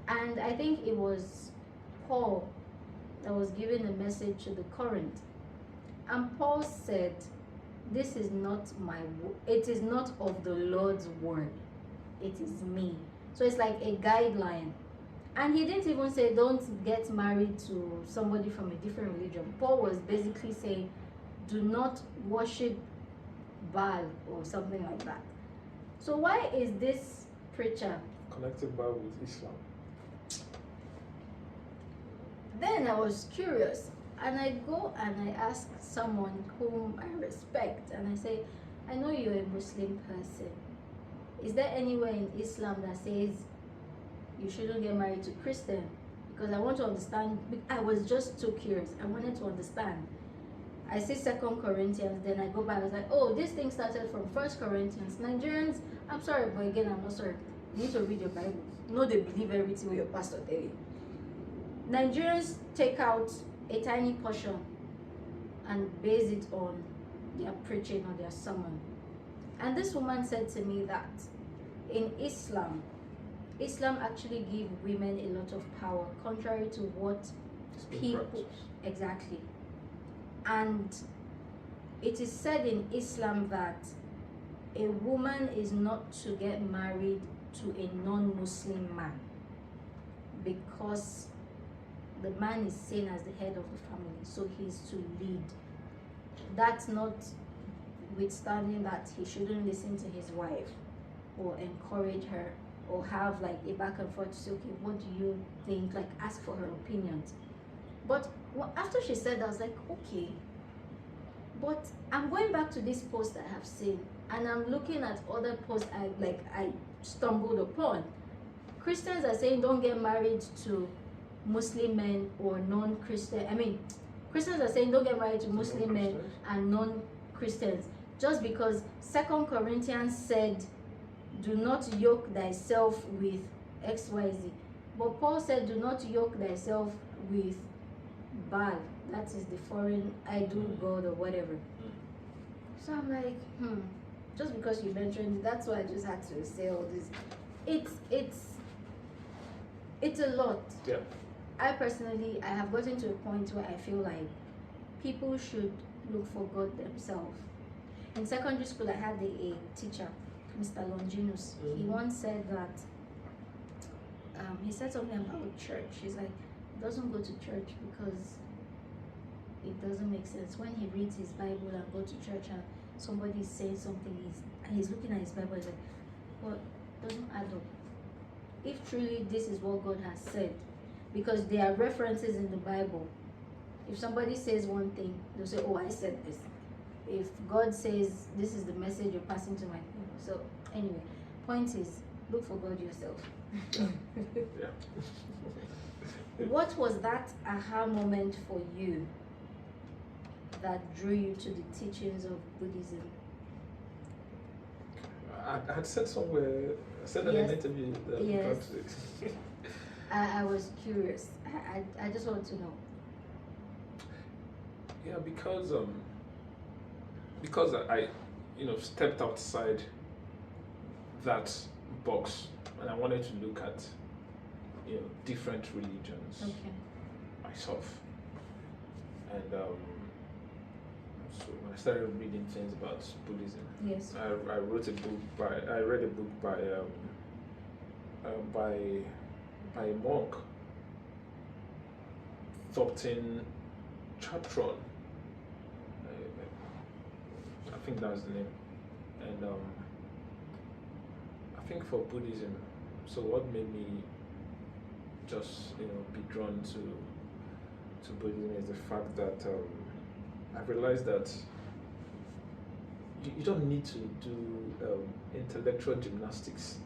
And I think it was Paul that was giving a message to the Corinth. And Paul said, this is not it is not of the Lord's word. It is me. So it's like a guideline. And he didn't even say don't get married to somebody from a different religion. Paul was basically saying do not worship Baal or something like that. So why is this preacher connected Baal with Islam? Then I was curious, and I go and I ask someone whom I respect, and I say, I know you're a Muslim person. Is there anywhere in Islam that says you shouldn't get married to Christian? Because I want to understand. I was just too curious. I wanted to understand. I see 2 Corinthians, then I go back. I was like, oh, this thing started from 1 Corinthians. Nigerians, I'm sorry, but again, I'm not sorry. You need to read your Bible. No, they believe everything your pastor tell you. Nigerians take out a tiny portion and base it on their preaching or their sermon. And this woman said to me that in Islam actually gives women a lot of power, contrary to what people exactly. And it is said in Islam that a woman is not to get married to a non-Muslim man, because the man is seen as the head of the family, so he's to lead. That's not withstanding that he shouldn't listen to his wife or encourage her or have like a back and forth to say, okay, what do you think? Like ask for her opinions. But after she said that, I was like, okay. But I'm going back to this post I have seen, and I'm looking at other posts I stumbled upon. Christians are saying don't get married to Muslim men or non-Christian. I mean, Christians are saying don't get married to Muslim men and non-Christians, just because 2 Corinthians said, do not yoke thyself with XYZ. But Paul said, do not yoke thyself with Baal. That is the foreign idol god or whatever. So I'm like, just because you mentioned, that's why I just had to say all this. It's a lot. Yeah. I personally, I have gotten to a point where I feel like people should look for God themselves. In secondary school, I had a teacher, Mr. Longinus. He once said that, he said something about church. He's like, he doesn't go to church because it doesn't make sense. When he reads his Bible and go to church and somebody is saying something, he's looking at his Bible, he's like, well, it doesn't add up. If truly this is what God has said, because there are references in the Bible. If somebody says one thing, they'll say, oh, I said this. If God says this is the message you're passing to my people. So anyway, point is, look for God yourself. Yeah. What was that aha moment for you that drew you to the teachings of Buddhism? I had said somewhere, I said in Yes. an interview that Yes. I was curious. I just want to know. Yeah, because I stepped outside that box and I wanted to look at different religions Okay. myself, and so when I started reading things about Buddhism, Yes. I read a book by a monk, Thornton Chatron. I think that's the name. And I think for Buddhism, so what made me just be drawn to Buddhism is the fact that I realized that you don't need to do intellectual gymnastics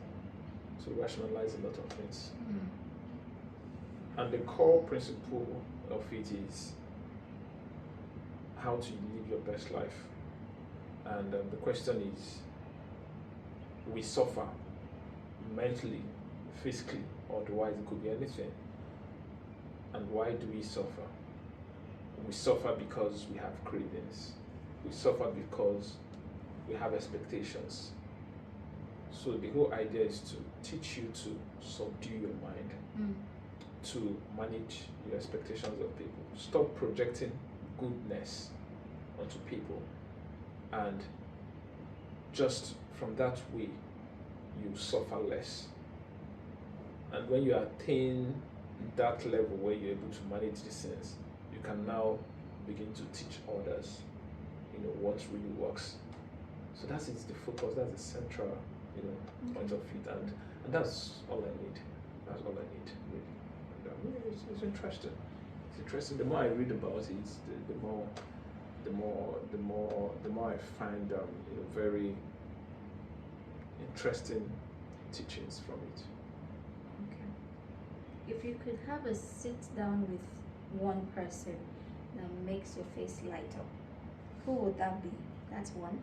to rationalize a lot of things. And the core principle of it is how to live your best life. And the question is, we suffer mentally, physically, otherwise it could be anything. And why do we suffer? We suffer because we have cravings. We suffer because we have expectations. So the whole idea is to teach you to subdue your mind, to manage your expectations of people. Stop projecting goodness onto people, and just from that way you suffer less. And when you attain that level where you're able to manage these things, you can now begin to teach others what really works. So that's the focus, that's the central point of it, and that's all I need. That's all I need, really. And, it's interesting. It's interesting. The more I read about it, the more I find very interesting teachings from it. Okay. If you could have a sit down with one person that makes your face light up, who would that be? That's one.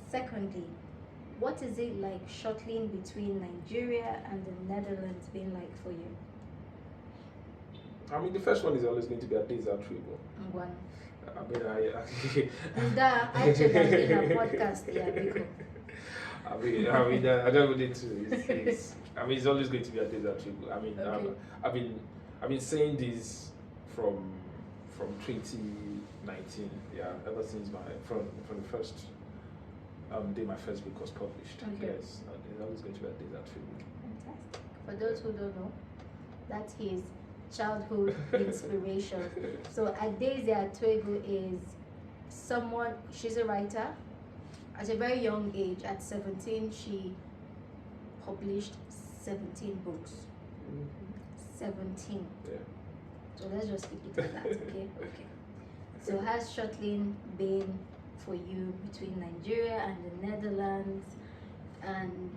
Secondly, what is it like shuttling between Nigeria and the Netherlands being like for you? I mean, the first one is always going to be a desert trip. One. I mean, That actually in a podcast, yeah, because I don't need to. It's it's always going to be a desert trip. I mean, okay. I've been saying this from 2019. Yeah, ever since from the first day my first book was published. Okay. Yes, it's always going to be a desert trip. Fantastic. For those who don't know, that's his childhood inspiration. So Adaeze Atuego is someone, she's a writer. At a very young age, at 17, she published 17 books. 17. Yeah. So let's just keep it at that, okay? Okay. So has shuttling been for you between Nigeria and the Netherlands, and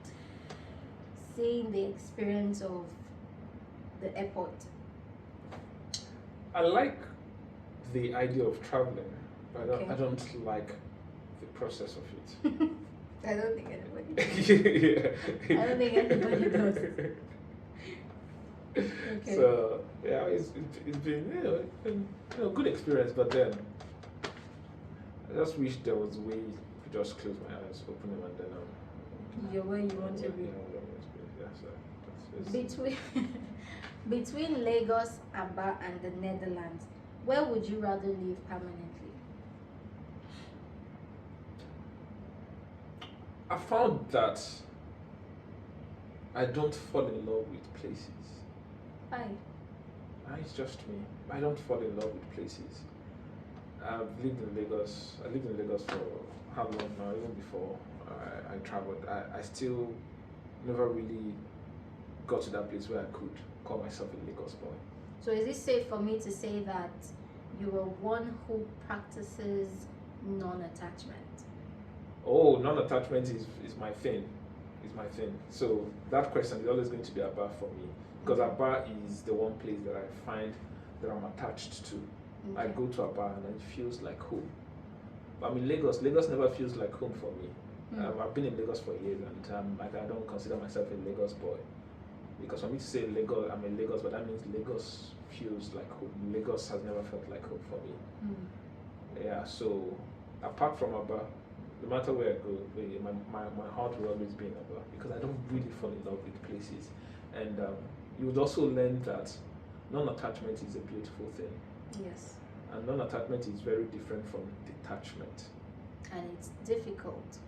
seeing the experience of the airport? I like the idea of traveling, but Okay. I don't like the process of it. I don't think anybody does. Yeah. I don't think anybody does. Okay. So yeah, it's been good experience, but then I just wish there was a way just close my eyes, open them, and then You're where you want to be. Yeah, where I want to be. Yeah, so that's Between between Lagos, Aba, and the Netherlands, where would you rather live permanently? I found that I don't fall in love with places. Why? It's just me. I don't fall in love with places. I've lived in Lagos. I lived in Lagos for how long now? Even before I traveled, I still never really got to that place where I could call myself a Lagos boy. So is it safe for me to say that you are one who practices non-attachment? Oh, non-attachment is my thing. Is my thing. So that question is always going to be Aba for me, because Aba is the one place that I find that I'm attached to. I Okay. go to Aba and it feels like home. I mean, Lagos never feels like home for me. I've been in Lagos for years, and I don't consider myself a Lagos boy. Because for me to say Lagos, I'm a Lagos, but that means Lagos feels like home. Lagos has never felt like home for me. Yeah, so apart from Aba, no matter where I go, my heart will always be in Aba, because I don't really fall in love with places. And you would also learn that non-attachment is a beautiful thing. Yes. And non-attachment is very different from detachment. And it's difficult.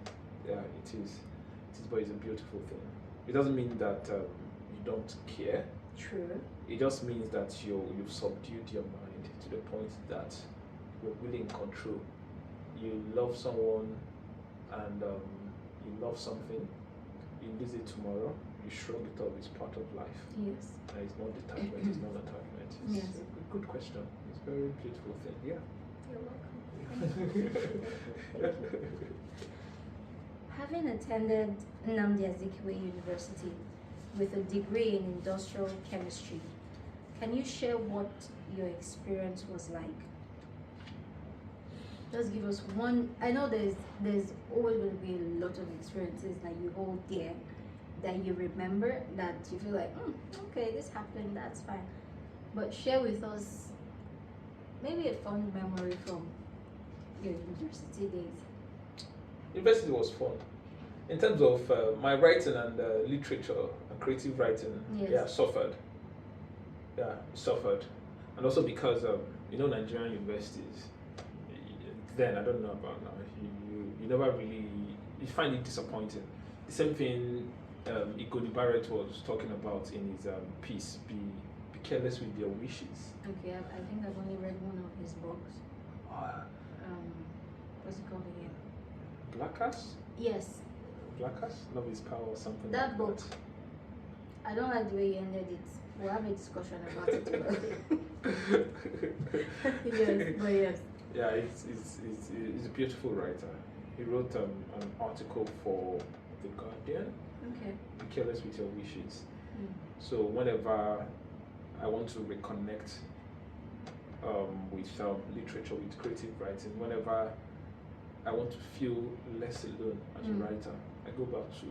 Yeah, it is. It is, but it's a beautiful thing. It doesn't mean that you don't care. True. It just means that you've subdued your mind to the point that you're really in control. You love someone, and you love something. You lose it tomorrow. You shrug it off. It's part of life. Yes. And it's not detachment. It's not attachment. It's Yes. a good question. It's a very beautiful thing. Yeah. You're welcome. Thank you. Having attended Nnamdi Azikiwe University with a degree in industrial chemistry, can you share what your experience was like? Just give us one. I know there's always going to be a lot of experiences that you hold dear, that you remember, that you feel like, okay, this happened, that's fine. But share with us maybe a fun memory from your university days. University was fun. In terms of my writing and literature and creative writing, Yes. suffered. Yeah, suffered. And also because, Nigerian universities, then, I don't know about now, you never really, you find it disappointing. The same thing Igoni Barrett was talking about in his piece, be careless with your wishes. Okay, I think I've only read one of his books. What's it called again? Blackass? Yes, Blackass? Love is Power or something that like book. that. I don't like the way you ended it. We'll have a discussion about it. Yes, but yes. Yeah, he's a beautiful writer. He wrote an article for The Guardian, Okay. Be Careless with Your Wishes. So whenever I want to reconnect with literature, with creative writing, whenever I want to feel less alone as a writer, I go back to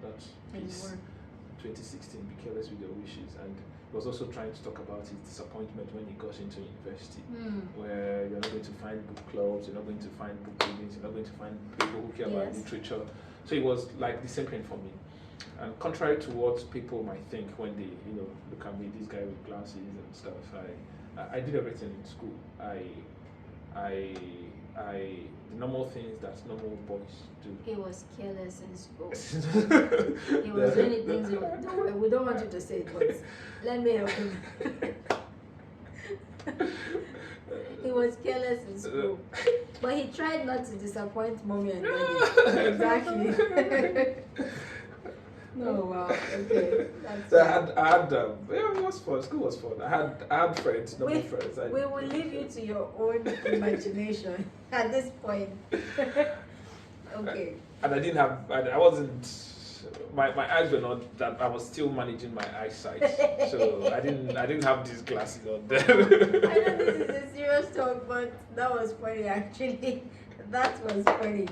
that piece, 2016, Be Careless with Your Wishes. And he was also trying to talk about his disappointment when he got into university, where you're not going to find book clubs, you're not going to find book readings, you're not going to find people who care about literature. So it was like the same thing for me. And contrary to what people might think when they, look at me, this guy with glasses and stuff, I did everything in school. The normal things that normal boys do. He was careless in school. He was doing things. Don't worry, we don't want you to say it, but let me help him. He was careless in school, but he tried not to disappoint mommy and daddy. Exactly. No, wow. Okay. That's So I had it was fun. School was fun. I had friends, normal friends. We will leave you to your own imagination at this point. Okay. And I didn't have. I wasn't. My eyes were not that. I was still managing my eyesight, so I didn't have these glasses on there. I know this is a serious talk, but that was funny actually. That was funny.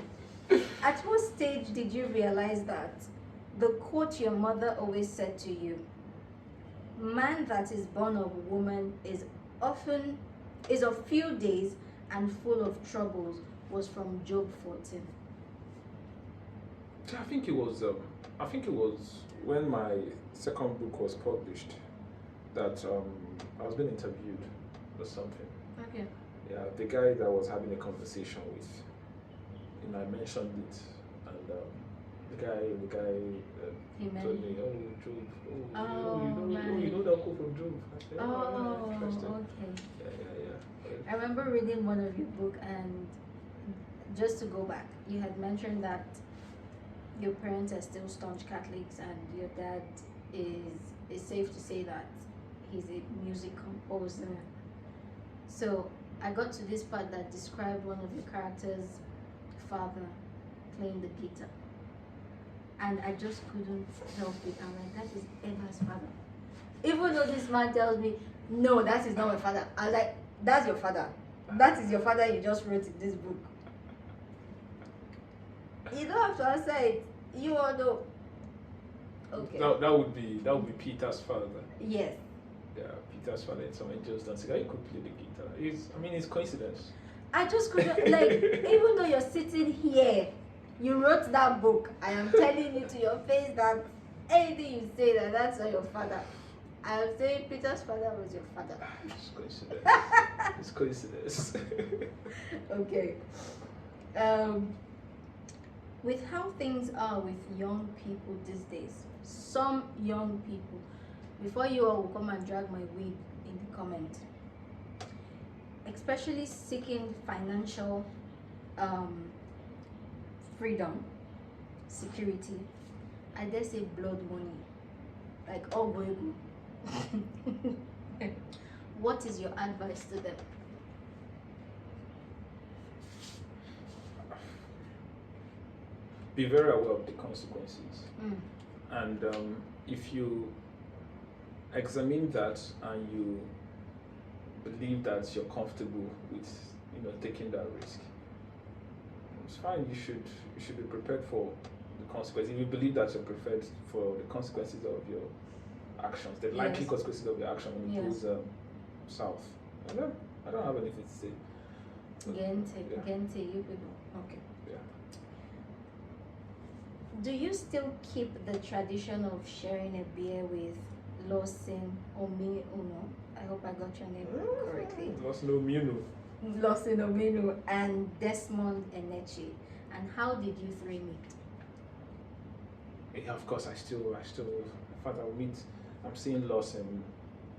At what stage did you realize that the quote your mother always said to you, "Man that is born of woman is of few days and full of troubles," was from Job 14? I think it was. I think it was when my second book was published that I was being interviewed or something. Okay. Yeah, the guy that I was having a conversation with, I mentioned it, and the guy He told me, meant. "Oh, Jove, Oh, you know that uncle from Jove." I said, Oh, yeah, interesting. okay. Yeah. I remember reading one of your book, and just to go back, you had mentioned that your parents are still staunch Catholics, and your dad is. It's safe to say that he's a music composer. So I got to this part that described one of your characters' father playing the guitar, and I just couldn't help it. I'm like, that is Eva's father. Even though this man tells me, no, that is not my father. I'm like, that's your father. That is your father you just wrote in this book. You don't have to answer it. You all know. Okay. That would be Peter's father. Yes. Yeah, Peter's father in some angels dancing. He could play the guitar. It's coincidence. I just couldn't, like, even though you're sitting here, you wrote that book. I am telling you to your face that anything you say that's not your father. I am saying Peter's father was your father. It's coincidence. It's coincidence. Okay. With how things are with young people these days, some young people, before you all will come and drag my weed in the comment, especially seeking financial freedom, security, I dare say blood money, like all going. What is your advice to them? Be very aware of the consequences. Mm. And if you examine that and you believe that you're comfortable with taking that risk, it's fine. You should be prepared for the consequences. If you believe that you're prepared for the consequences of your actions, the likely Yes. consequences of your action when it Yes. goes south. I don't have anything to say. Gente, you people. Okay. Yeah. Do you still keep the tradition of sharing a beer with Losin Omi Uno? I hope I got your name correctly. Losin Ominu and Desmond Enechi. And how did you three meet? Yeah, of course, I still, in fact, I'll meet, I'm seeing Lawson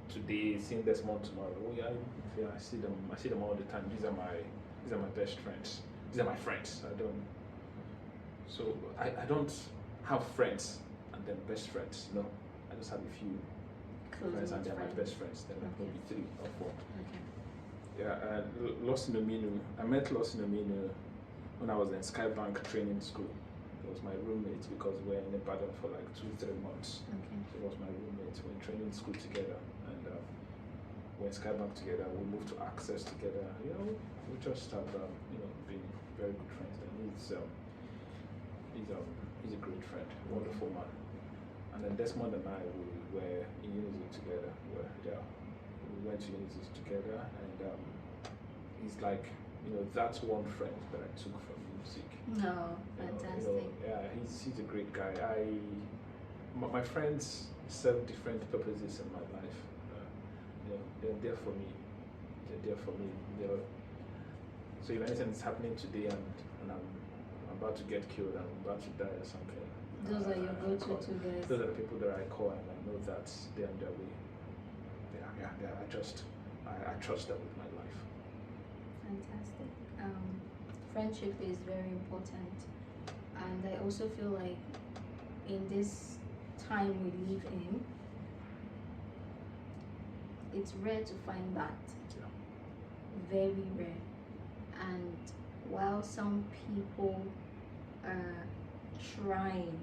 today, seeing Desmond tomorrow. I see them all the time. These are my best friends. These are my friends. I don't have friends and then best friends. No, I just have a few friends and they're my best friends. Then maybe 3 or 4. Okay. Yeah, Lawson Ominu. I met Lawson Ominu when I was in Skybank training school. He was my roommate because we were in Ibadan for like 2-3 months. Okay. So he was my roommate. We were in training school together, and we were in Skybank together. We moved to Access together. We just have been very good friends. And he's a great friend, wonderful man. And then Desmond and I, we were in Unity together. We went to Unity together, and he's like, that's one friend that I took from music. No, fantastic. He's a great guy. My friends serve different purposes in my life. They're there for me. So if anything is happening today and I'm about to get killed, I'm about to die or something. Those are your go-to two guys. Those are the people that I call, and I know that they're on their way. I trust them with my life. Fantastic. Friendship is very important, and I also feel like in this time we live in, it's rare to find that. Yeah. Very rare. And while some people are trying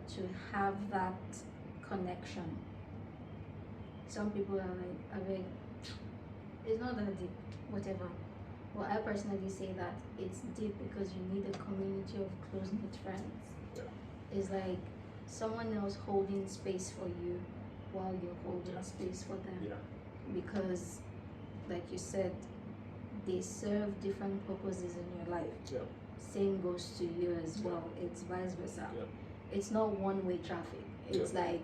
to have that connection, some people are like, it's not that deep, whatever. Well, I personally say that it's deep because you need a community of close-knit friends. Yeah. It's like someone else holding space for you while you're holding space for them. Yeah. Because, like you said, they serve different purposes in your life. Yeah. same goes to you as well. It's vice versa. Yeah. It's not one-way traffic. It's Yeah. like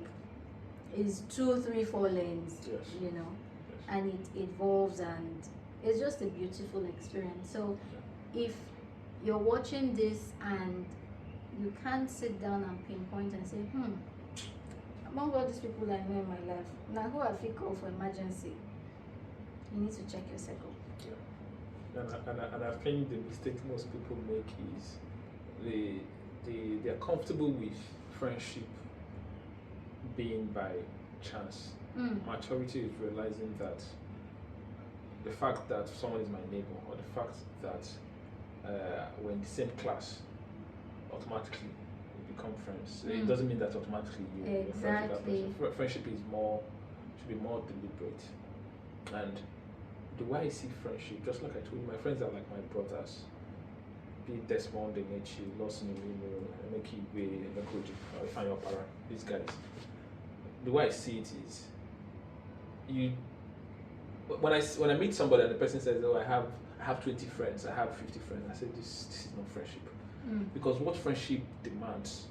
it's 2, 3, 4 lanes. Yes. You know, Yes. and it evolves, and it's just a beautiful experience. So, if you're watching this and you can't sit down and pinpoint and say, among all these people I know in my life, now who I feel call for emergency, you need to check your circle. And I think the mistake most people make is they're comfortable with friendship being by chance. Maturity is realizing that the fact that someone is my neighbor, or the fact that we're in the same class, automatically we become friends. It doesn't mean that automatically you're friends with that person. Friendship is should be more deliberate. And the way I see friendship, just like I told you, my friends are like my brothers. Be it Desmond, Emechi, Lawson, Emeki, Emekoji, Ifeanyi Opara, these guys. The way I see it is, when I meet somebody and the person says, "Oh, I have 20 friends, I have 50 friends," I say, "This is not friendship," because what friendship demands,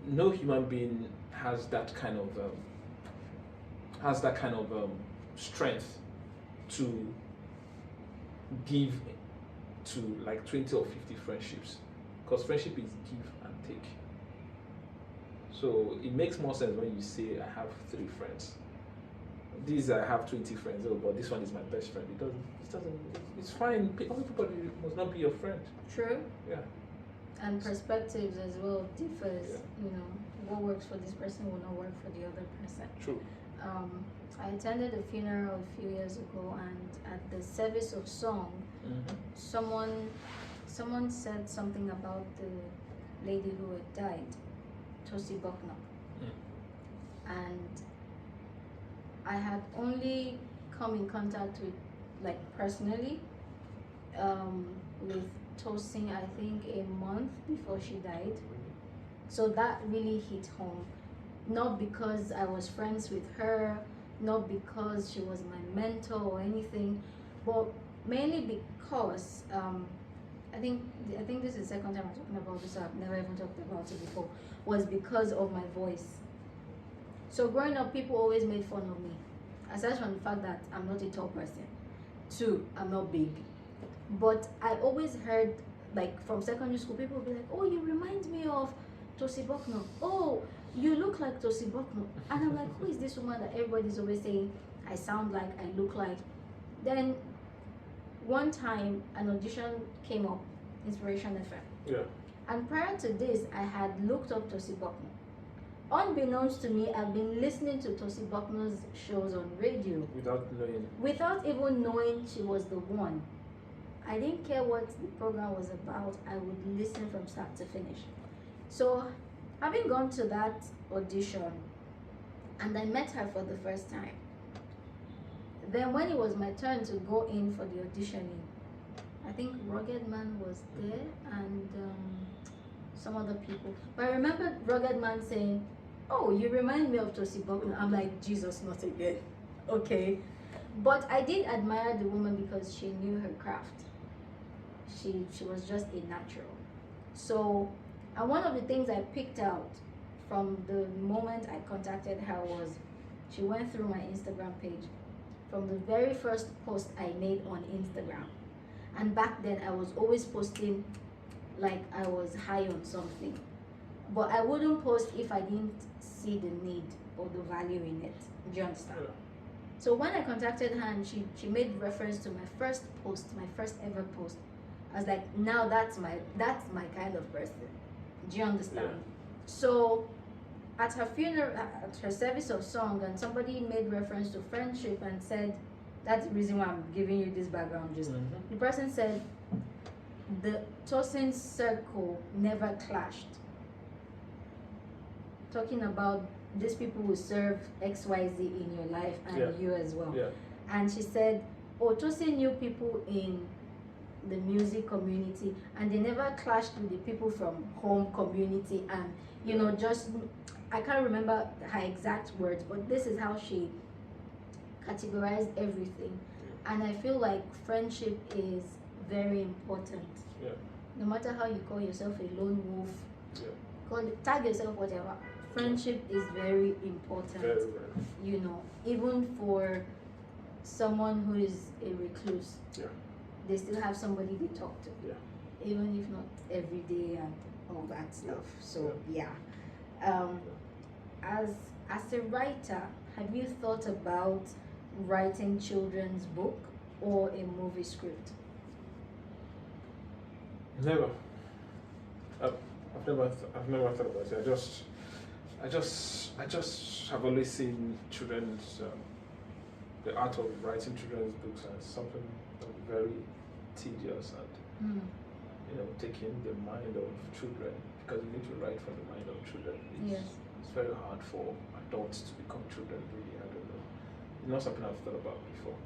no human being has that kind of strength to give to like 20 or 50 friendships, because friendship is give and take. So it makes more sense when you say I have 3 friends. I have 20 friends, but this one is my best friend. It's fine. Everybody must not be your friend. True. Yeah. And perspectives as well differs. Yeah. You know, what works for this person will not work for the other person. True. I attended a funeral a few years ago, and at the service of song, someone said something about the lady who had died, Tosi Buckner. And I had only come in contact with, like, personally, with Tosin, I think a month before she died. So that really hit home. Not because I was friends with her, not because she was my mentor or anything, but mainly because I think this is the second time I'm talking about this, so I've never even talked about it before, was because of my voice. So growing up, people always made fun of me, aside from the fact that I'm not a tall person. 2, I'm not big. But I always heard, like, from secondary school, people would be like, "Oh, you remind me of Tosi Buckner. Oh, you look like Tosi Buckner." And I'm like, who is this woman that everybody's always saying I sound like, I look like? Then one time an audition came up, Inspiration FM. Yeah. And prior to this, I had looked up Tosi Buckner. Unbeknownst to me, I've been listening to Tosi Buckner's shows on radio. Without even knowing she was the one. I didn't care what the program was about, I would listen from start to finish. So, having gone to that audition, and I met her for the first time, then when it was my turn to go in for the auditioning, I think Rugged Man was there, and some other people. But I remember Rugged Man saying, "Oh, you remind me of Tosi Buckner." I'm like, Jesus, not again. Okay. But I did admire the woman because she knew her craft. She was just a natural. So, and one of the things I picked out from the moment I contacted her was, she went through my Instagram page from the very first post I made on Instagram. And back then I was always posting like I was high on something. But I wouldn't post if I didn't see the need or the value in it. Do you understand? Yeah. So when I contacted her and she made reference to my first post, my first ever post, I was like, now that's my kind of person. Do you understand? Yeah. So at her funeral, at her service of song, and somebody made reference to friendship and said, that's the reason why I'm giving you this background. Just the person said, the Tosin circle never clashed. Talking about these people who serve XYZ in your life and you as well. Yeah. And she said, oh, Tosin knew people in the music community and they never clashed with the people from home community, and you know, just, I can't remember her exact words, but this is how she categorized everything. And I feel like friendship is very important. Yeah. No matter how you call yourself a lone wolf, Yeah. tag yourself whatever. Friendship is very important. Very, very. You know, even for someone who is a recluse, Yeah. they still have somebody they talk to. Yeah. Even if not every day and all that stuff. So yeah. As a writer, have you thought about writing children's book or a movie script? Never. I've never thought about it. I just have always seen children's the art of writing children's books as something very tedious and taking the mind of children, because you need to write from the mind of children. It's very hard for adults to become children. Really, I don't know. It's not something I've thought about before.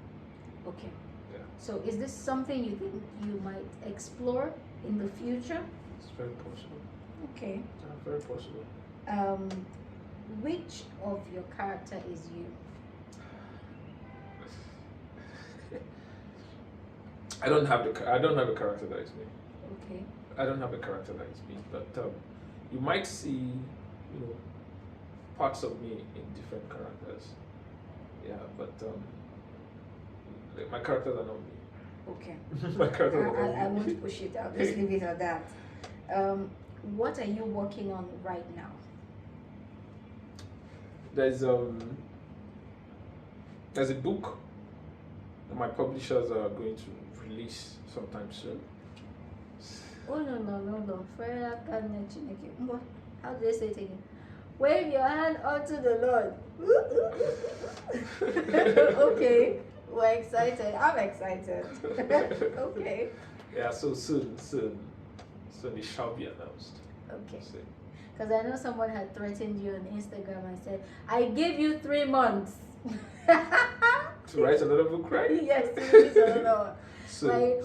Okay. Yeah. So is this something you think you might explore in the future? It's very possible. Okay. Very possible. Which of your character is you? I don't have a character that is me. Okay. I don't have a character that is me, but you might see, parts of me in different characters. Yeah, but my characters are not me. Okay. My characters are not me. I won't push it. I'll just leave it at that. What are you working on right now? There's a book that my publishers are going to release sometime soon. Oh no. How do they say it again? Wave your hand unto the Lord. Okay, we're excited. I'm excited. Okay. Yeah, so soon it shall be announced. Okay. Because I know someone had threatened you on Instagram and said, I give you 3 months. To write another book, right? Yes, to release another one. Soon.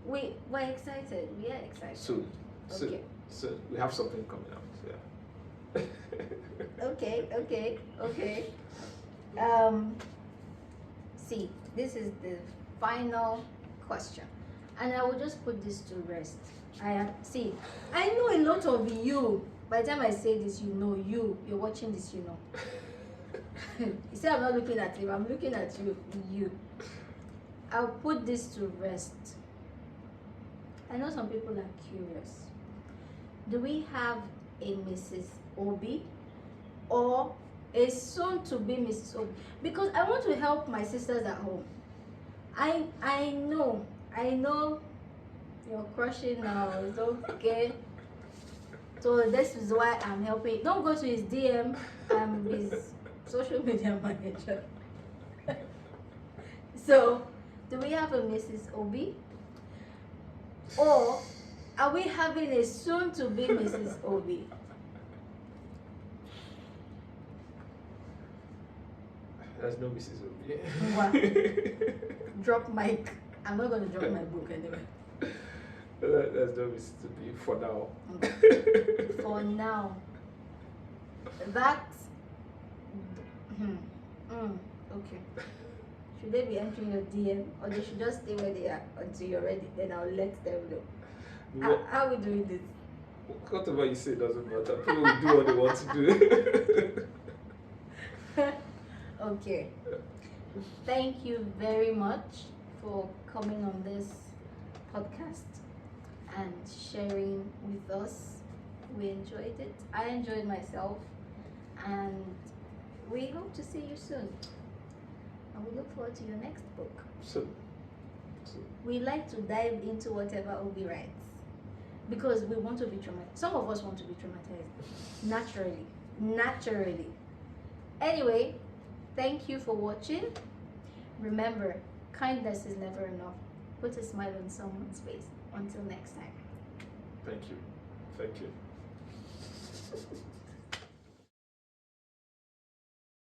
We're excited. We are excited. Soon. Okay. Soon. We have something coming out. Yeah. Okay. See, this is the final question, and I will just put this to rest. I know a lot of you. By the time I say this, you're watching this, you know. You see, I'm not looking at him, I'm looking at you. I'll put this to rest. I know some people are curious. Do we have a Mrs. Obi or a soon to be Mrs. Obi? Because I want to help my sisters at home. I know you're crushing now, it's okay. So this is why I'm helping. Don't go to his DM. I'm his social media manager. So, do we have a Mrs. Obi? Or are we having a soon-to-be Mrs. Obi? There's no Mrs. Obi. What? Drop mic. I'm not going to drop my book anyway. There's no Mrs. Obi for now. Okay. For now. That's... Okay. Should they be entering your DM or they should just stay where they are until you're ready? Then I'll let them know. How are we doing this? Whatever you say doesn't matter. People will do what they want to do. Okay. Thank you very much for coming on this podcast and sharing with us. We enjoyed it. I enjoyed myself, and we hope to see you soon. And we look forward to your next book. So. We like to dive into whatever Obi writes because we want to be traumatized. Some of us want to be traumatized naturally. Anyway, thank you for watching. Remember, kindness is never enough. Put a smile on someone's face. Until next time. Thank you.